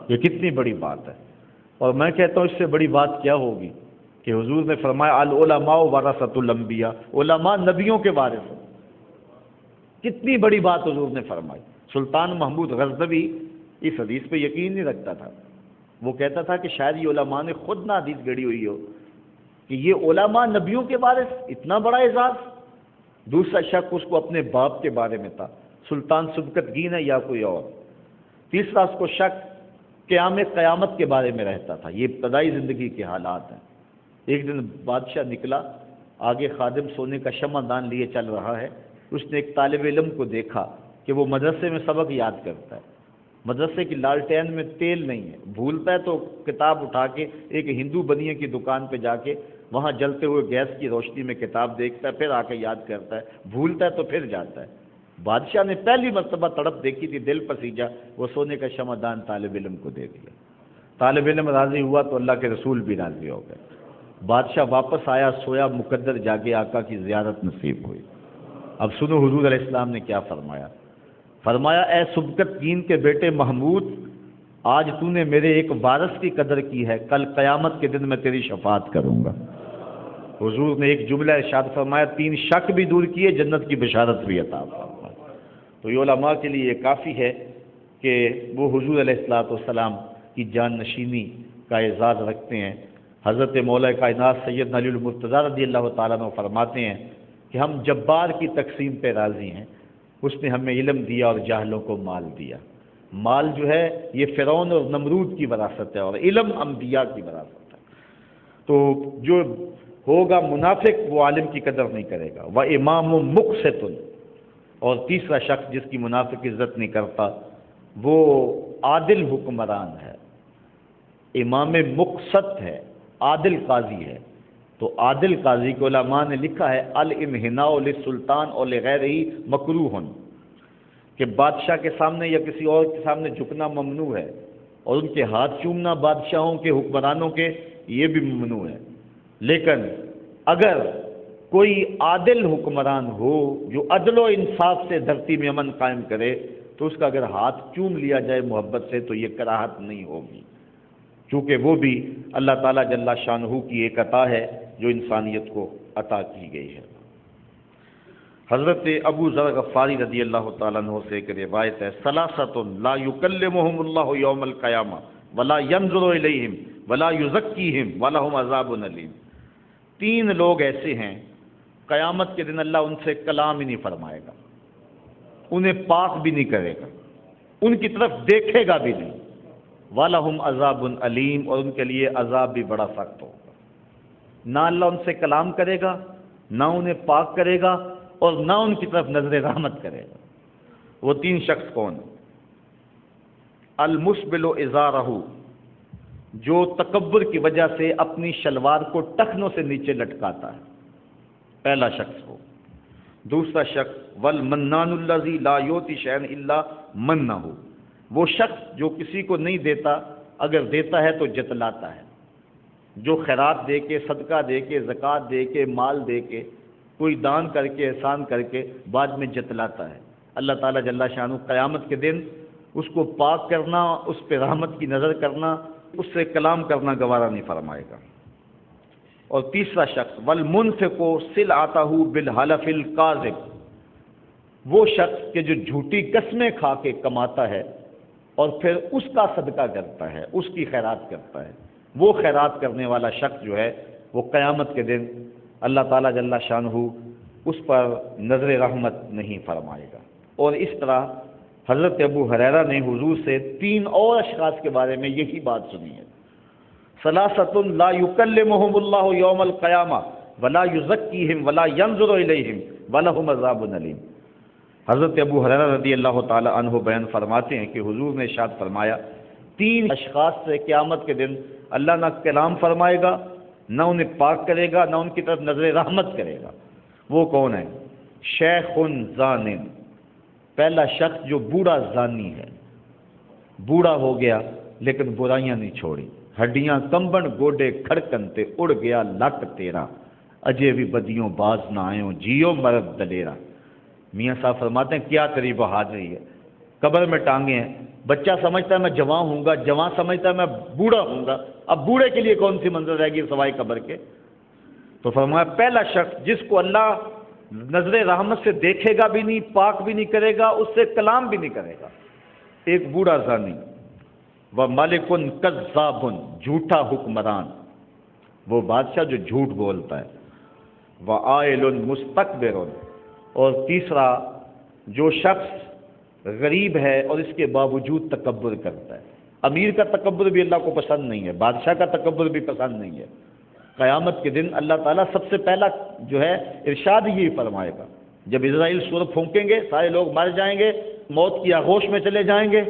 یہ کتنی بڑی بات ہے، اور میں کہتا ہوں اس سے بڑی بات کیا ہوگی کہ حضور نے فرمایا العلماء ورثۃ الانبیاء، علماء نبیوں کے وارث ہیں۔ کتنی بڑی بات حضور نے فرمائی۔ سلطان محمود غزنوی اس حدیث پہ یقین نہیں رکھتا تھا، وہ کہتا تھا کہ شاید یہ علماء نے خود نہ حدیث گڑی ہوئی ہو کہ یہ علماء نبیوں کے وارث، اتنا بڑا اعزاز۔ دوسرا شک اس کو اپنے باپ کے بارے میں تھا، سلطان سبکتگین ہے یا کوئی اور۔ تیسرا اس کو شک قیامت کے بارے میں رہتا تھا۔ یہ ابتدائی زندگی کے حالات ہیں۔ ایک دن بادشاہ نکلا، آگے خادم سونے کا شمع دان لیے چل رہا ہے، اس نے ایک طالب علم کو دیکھا کہ وہ مدرسے میں سبق یاد کرتا ہے، مدرسے کی لالٹین میں تیل نہیں ہے، بھولتا ہے تو کتاب اٹھا کے ایک ہندو بنیے کی دکان پہ جا کے وہاں جلتے ہوئے گیس کی روشنی میں کتاب دیکھتا ہے، پھر آ کے یاد کرتا ہے، بھولتا ہے تو پھر جاتا ہے۔ بادشاہ نے پہلی مرتبہ تڑپ دیکھی تھی، دل پسیجا، وہ سونے کا شمع دان طالب علم کو دے دیا۔ طالب علم راضی ہوا تو اللہ کے رسول بھی راضی ہو گئے۔ بادشاہ واپس آیا، سویا، مقدر جاگے، آقا کی زیارت نصیب ہوئی۔ اب سنو حضور علیہ السلام نے کیا فرمایا۔ فرمایا اے سبکتگین کے بیٹے محمود، آج تو نے میرے ایک وارث کی قدر کی ہے، کل قیامت کے دن میں تیری شفاعت کروں گا۔ حضور نے ایک جملہ ارشاد فرمایا، 3 شک بھی دور کیے، جنت کی بشارت بھی عطا فرمائی۔ تو یہ علماء کے لیے یہ کافی ہے کہ وہ حضور علیہ السلام کی جان نشینی کا اعزاز رکھتے ہیں۔ حضرت مولا کائنات سیدنا علی المرتضیٰ رضی اللہ تعالیٰ عنہ فرماتے ہیں کہ ہم جبار کی تقسیم پہ راضی ہیں، اس نے ہمیں علم دیا اور جاہلوں کو مال دیا۔ مال جو ہے یہ فرعون اور نمرود کی وراثت ہے، اور علم انبیاء کی وراثت ہے۔ تو جو ہوگا منافق وہ عالم کی قدر نہیں کرے گا۔ وَإِمَامٌ مُقْسِطٌ، اور تیسرا شخص جس کی منافق عزت نہیں کرتا وہ عادل حکمران ہے، امام مقسط ہے، عادل قاضی ہے۔ تو عادل قاضی کو علماء نے لکھا ہے الانحناء للسلطان اور لغیرہ مکروہ، کہ بادشاہ کے سامنے یا کسی اور کے سامنے جھکنا ممنوع ہے، اور ان کے ہاتھ چومنا بادشاہوں کے، حکمرانوں کے، یہ بھی ممنوع ہے۔ لیکن اگر کوئی عادل حکمران ہو جو عدل و انصاف سے دھرتی میں امن قائم کرے تو اس کا اگر ہاتھ چوم لیا جائے محبت سے تو یہ کراہت نہیں ہوگی، چونکہ وہ بھی اللہ تعالیٰ جل شانہ کی ایک عطا ہے جو انسانیت کو عطا کی گئی ہے۔ حضرت ابو ذر غفاری رضی اللہ تعالیٰ عنہ سے ایک روایت ہے، ثلاثۃ لا یکلمہم اللہ یوم القیامہ ولا ینظر الیہم ولا یزکیہم ولہم عذاب علیم۔ 3 لوگ ایسے ہیں قیامت کے دن اللہ ان سے کلام ہی نہیں فرمائے گا، انہیں پاک بھی نہیں کرے گا، ان کی طرف دیکھے گا بھی نہیں، وَلَهُمْ عَذَابٌ علیم، اور ان کے لیے عذاب بھی بڑا سخت ہوگا۔ نہ اللہ ان سے کلام کرے گا، نہ انہیں پاک کرے گا، اور نہ ان کی طرف نظر رحمت کرے گا۔ وہ 3 شخص کون ہیں؟ المسبل ازارہ، جو تکبر کی وجہ سے اپنی شلوار کو ٹخنوں سے نیچے لٹکاتا ہے، پہلا شخص ہو۔ دوسرا شخص والمنان الذی لا یؤتی شیئا الا منہ، وہ شخص جو کسی کو نہیں دیتا، اگر دیتا ہے تو جتلاتا ہے، جو خیرات دے کے، صدقہ دے کے، زکوٰۃ دے کے، مال دے کے، کوئی دان کر کے، احسان کر کے بعد میں جتلاتا ہے۔ اللہ تعالیٰ جل شانہ قیامت کے دن اس کو پاک کرنا، اس پہ رحمت کی نظر کرنا، اس سے کلام کرنا گوارا نہیں فرمائے گا۔ اور تیسرا شخص والمنفق سلعتہ بالحلف الکاذب، وہ شخص کہ جو جھوٹی قسمیں کھا کے کماتا ہے اور پھر اس کا صدقہ کرتا ہے، اس کی خیرات کرتا ہے، وہ خیرات کرنے والا شخص جو ہے وہ قیامت کے دن اللہ تعالیٰ جل شانہ اس پر نظر رحمت نہیں فرمائے گا۔ اور اس طرح حضرت ابو ہریرہ نے حضور سے 3 اور اشخاص کے بارے میں یہی بات سنی ہے، ثلاثۃ لا یکلمہم اللہ یوم القیامہ ولا یزکیہم ولا ینظر الیہم ولہم عذاب علیم۔ حضرت ابو ہریرہ رضی اللہ تعالی عنہ بیان فرماتے ہیں کہ حضور نے ارشاد فرمایا 3 اشخاص سے قیامت کے دن اللہ نہ کلام فرمائے گا، نہ انہیں پاک کرے گا، نہ ان کی طرف نظر رحمت کرے گا۔ وہ کون ہے؟ شیخ زان، پہلا شخص جو بوڑھا زانی ہے، بوڑھا ہو گیا لیکن برائیاں نہیں چھوڑی، ہڈیاں کمبن گوڈے کھڑکن تے اڑ گیا لک تیرا، اجے بھی بدیوں باز نہ آئیں جیو مرد دلیرا۔ میاں صاحب فرماتے ہیں کیا تیری بہادری ہے، قبر میں ٹانگیں ہیں، بچہ سمجھتا ہے میں جوان ہوں گا، جوان سمجھتا ہے میں بوڑھا ہوں گا، اب بوڑھے کے لیے کون سی منظر رہے گی سوائے قبر کے؟ تو فرمایا پہلا شخص جس کو اللہ نظر رحمت سے دیکھے گا بھی نہیں، پاک بھی نہیں کرے گا، اس سے کلام بھی نہیں کرے گا، ایک بوڑھا زانی۔ وہ مالک کذاب، جھوٹا حکمران، وہ بادشاہ جو جھوٹ بولتا ہے۔ وہ عائل مستکبر، اور تیسرا جو شخص غریب ہے اور اس کے باوجود تکبر کرتا ہے۔ امیر کا تکبر بھی اللہ کو پسند نہیں ہے، بادشاہ کا تکبر بھی پسند نہیں ہے۔ قیامت کے دن اللہ تعالیٰ سب سے پہلا جو ہے ارشاد یہی فرمائے گا، جب اسرائیل سور پھونکیں گے سارے لوگ مر جائیں گے، موت کی آغوش میں چلے جائیں گے،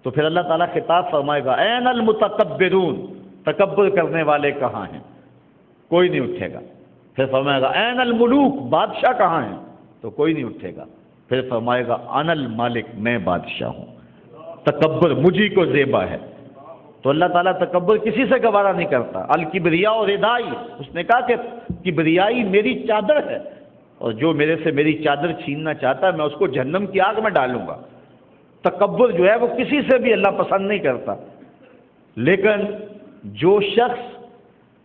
تو پھر اللہ تعالیٰ خطاب فرمائے گا این المتکبرون، تکبر کرنے والے کہاں ہیں؟ کوئی نہیں اٹھے گا۔ پھر فرمائے گا این الملوک، بادشاہ کہاں ہیں؟ تو کوئی نہیں اٹھے گا۔ پھر فرمائے گا انا المالک، میں بادشاہ ہوں، تکبر مجھی کو زیبا ہے۔ تو اللہ تعالیٰ تکبر کسی سے گوارا نہیں کرتا۔ الکبریاء اور ردائی، اس نے کہا کہ کبریائی میری چادر ہے، اور جو میرے سے میری چادر چھیننا چاہتا ہے میں اس کو جہنم کی آگ میں ڈالوں گا۔ تکبر جو ہے وہ کسی سے بھی اللہ پسند نہیں کرتا، لیکن جو شخص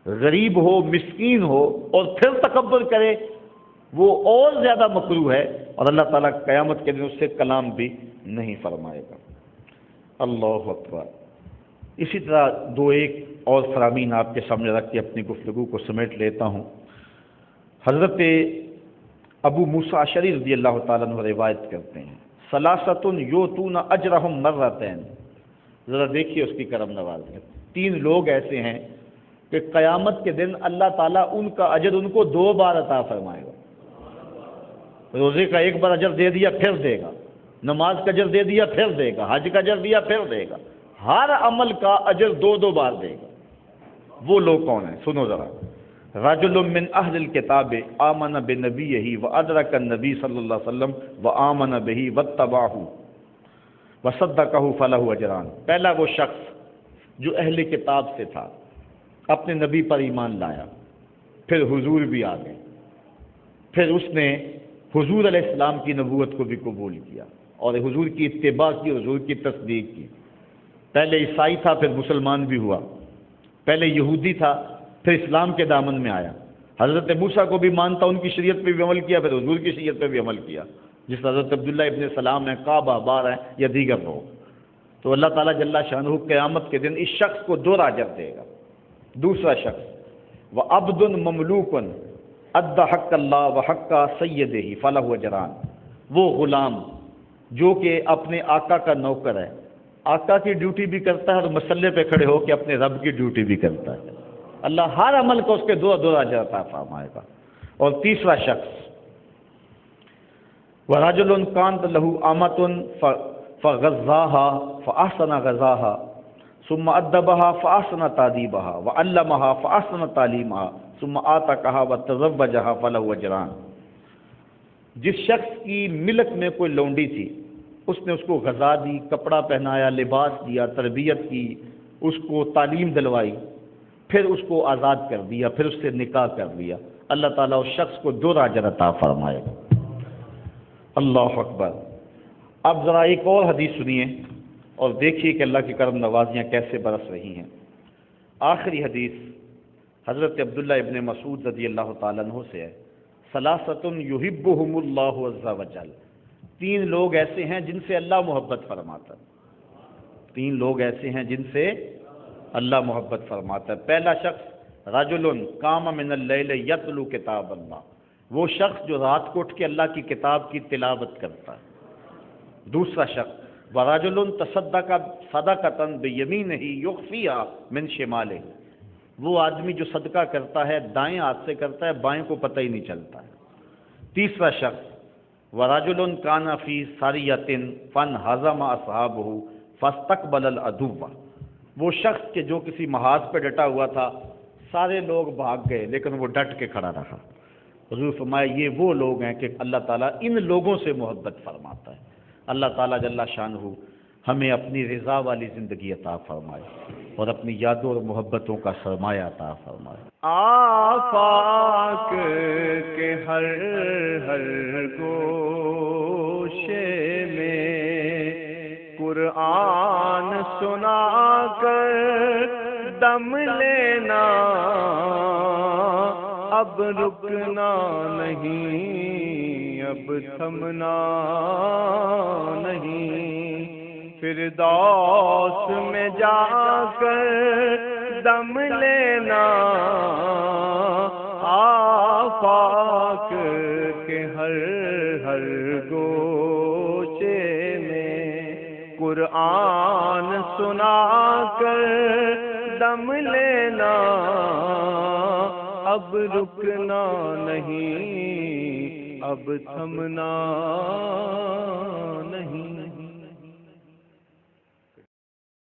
غریب ہو، مسکین ہو اور پھر تکبر کرے وہ اور زیادہ مکروہ ہے، اور اللہ تعالیٰ قیامت کے دن اس سے کلام بھی نہیں فرمائے گا۔ اللہ اکبر۔ اسی طرح 2-1 اور فرامین آپ کے سامنے رکھ کے اپنی گفتگو کو سمیٹ لیتا ہوں۔ حضرت ابو موسیٰ اشعری رضی اللہ تعالیٰ عنہ روایت کرتے ہیں ثلاثۃ یؤتون اجرہم مرتین، ذرا دیکھیے اس کی کرم نوازی۔ 3 لوگ ایسے ہیں کہ قیامت کے دن اللہ تعالیٰ ان کا اجر ان کو 2 بار عطا فرمائے گا۔ روزے کا 1 بار اجر دے دیا پھر دے گا، نماز کا اجر دے دیا پھر دے گا، حج کا اجر دیا پھر دے گا، ہر عمل کا اجر 2 بار دے گا۔ وہ لوگ کون ہیں؟ سنو ذرا۔ رجل من اہل الکتاب آمن بنبیہ وادرک النبی صلی اللہ علیہ وسلم وآمن بہ واتبعہ وصدقہ فلہ اجران۔ پہلا وہ شخص جو اہل کتاب سے تھا، اپنے نبی پر ایمان لایا، پھر حضور بھی آ گئے، پھر اس نے حضور علیہ السلام کی نبوت کو بھی قبول کیا اور حضور کی اتباع کی، حضور کی تصدیق کی۔ پہلے عیسائی تھا پھر مسلمان بھی ہوا، پہلے یہودی تھا پھر اسلام کے دامن میں آیا، حضرت موسیٰ کو بھی مانتا، ان کی شریعت پہ بھی عمل کیا، پھر حضور کی شریعت پہ بھی عمل کیا، جس حضرت عبداللہ ابن سلام ہیں، کعبہ بار ہیں یا دیگر لوگ۔ تو اللہ تعالیٰ جل شانہ قیامت کے دن اس شخص کو 2 اجر دے گا۔ دوسرا شخص وعبد مملوک ادى حق اللہ وحق سیدہ فلہ اجران، وہ غلام جو کہ اپنے آقا کا نوکر ہے، آقا کی ڈیوٹی بھی کرتا ہے اور مسلح پہ کھڑے ہو کے اپنے رب کی ڈیوٹی بھی کرتا ہے، اللہ ہر عمل کو اس کے 2 اجر عطا فرمائے گا۔ اور تیسرا شخص وَرَجُلٌ كَانَتْ لَهُ أَمَةٌ فَغَزَّاهَا فَأَحْسَنَ غَزَاهَا ثُمَّ أَدَّبَهَا فَأَحْسَنَ تَأْدِيبَهَا وَعَلَّمَهَا فَأَحْسَنَ تَعْلِيمَهَا ثُمَّ آتَاكَهَا وَتَزَوَّجَهَا فَلَهُ أَجْرَانِ۔ جس شخص کی ملک میں کوئی لونڈی تھی، اس نے اس کو غذا دی، کپڑا پہنایا، لباس دیا، تربیت کی، اس کو تعلیم دلوائی، پھر اس کو آزاد کر دیا، پھر اس سے نکاح کر لیا، اللہ تعالیٰ اس شخص کو 2 اجر عطا فرمائے گا۔ اللہ اکبر۔ اب ذرا ایک اور حدیث سنیے اور دیکھیے کہ اللہ کی کرم نوازیاں کیسے برس رہی ہیں۔ آخری حدیث حضرت عبداللہ ابن مسعود رضی اللہ تعالیٰ عنہ سے ہے ثلاثۃ یحبہم اللہ عز وجل، 3 لوگ ایسے ہیں جن سے اللہ محبت فرماتا ہے، 3 لوگ ایسے ہیں جن سے اللہ محبت فرماتا ہے۔ پہلا شخص رجل قام من اللیل یتلو کتاب اللہ، وہ شخص جو رات کو اٹھ کے اللہ کی کتاب کی تلاوت کرتا ہے۔ دوسرا شخص وَرَجُلٌ تَصَدَّقَ صَدَقَةً بِيَمِينِهِ يُخْفِيهَا مِنْ شِمَالِهِ، وہ آدمی جو صدقہ کرتا ہے دائیں ہاتھ سے کرتا ہے، بائیں کو پتہ ہی نہیں چلتا ہے۔ تیسرا شخص وَرَجُلٌ كَانَ فِي سَرِيَّةٍ فَانْهَزَمَ أَصْحَابُهُ فَاسْتَقْبَلَ الْعَدُوَّ، وہ شخص کہ جو کسی محاذ پہ ڈٹا ہوا تھا، سارے لوگ بھاگ گئے لیکن وہ ڈٹ کے کھڑا رہا۔ حضور فرمایا یہ وہ لوگ ہیں کہ اللہ تعالیٰ ان لوگوں سے محبت فرماتا ہے۔ اللہ تعالیٰ جل شانہ ہمیں اپنی رضا والی زندگی عطا فرمائے اور اپنی یادوں اور محبتوں کا سرمایہ عطا فرمائے۔ آفاق کے ہر ہر گوشے میں قرآن سنا کر دم لینا، اب رکنا نہیں، اب تھمنا نہیں، فردوس میں جا کر دم لینا، آفاق کے ہر ہر گوشے میں قرآن سنا کر دم لینا، اب رکنا نہیں، اب تھمنا نہیں۔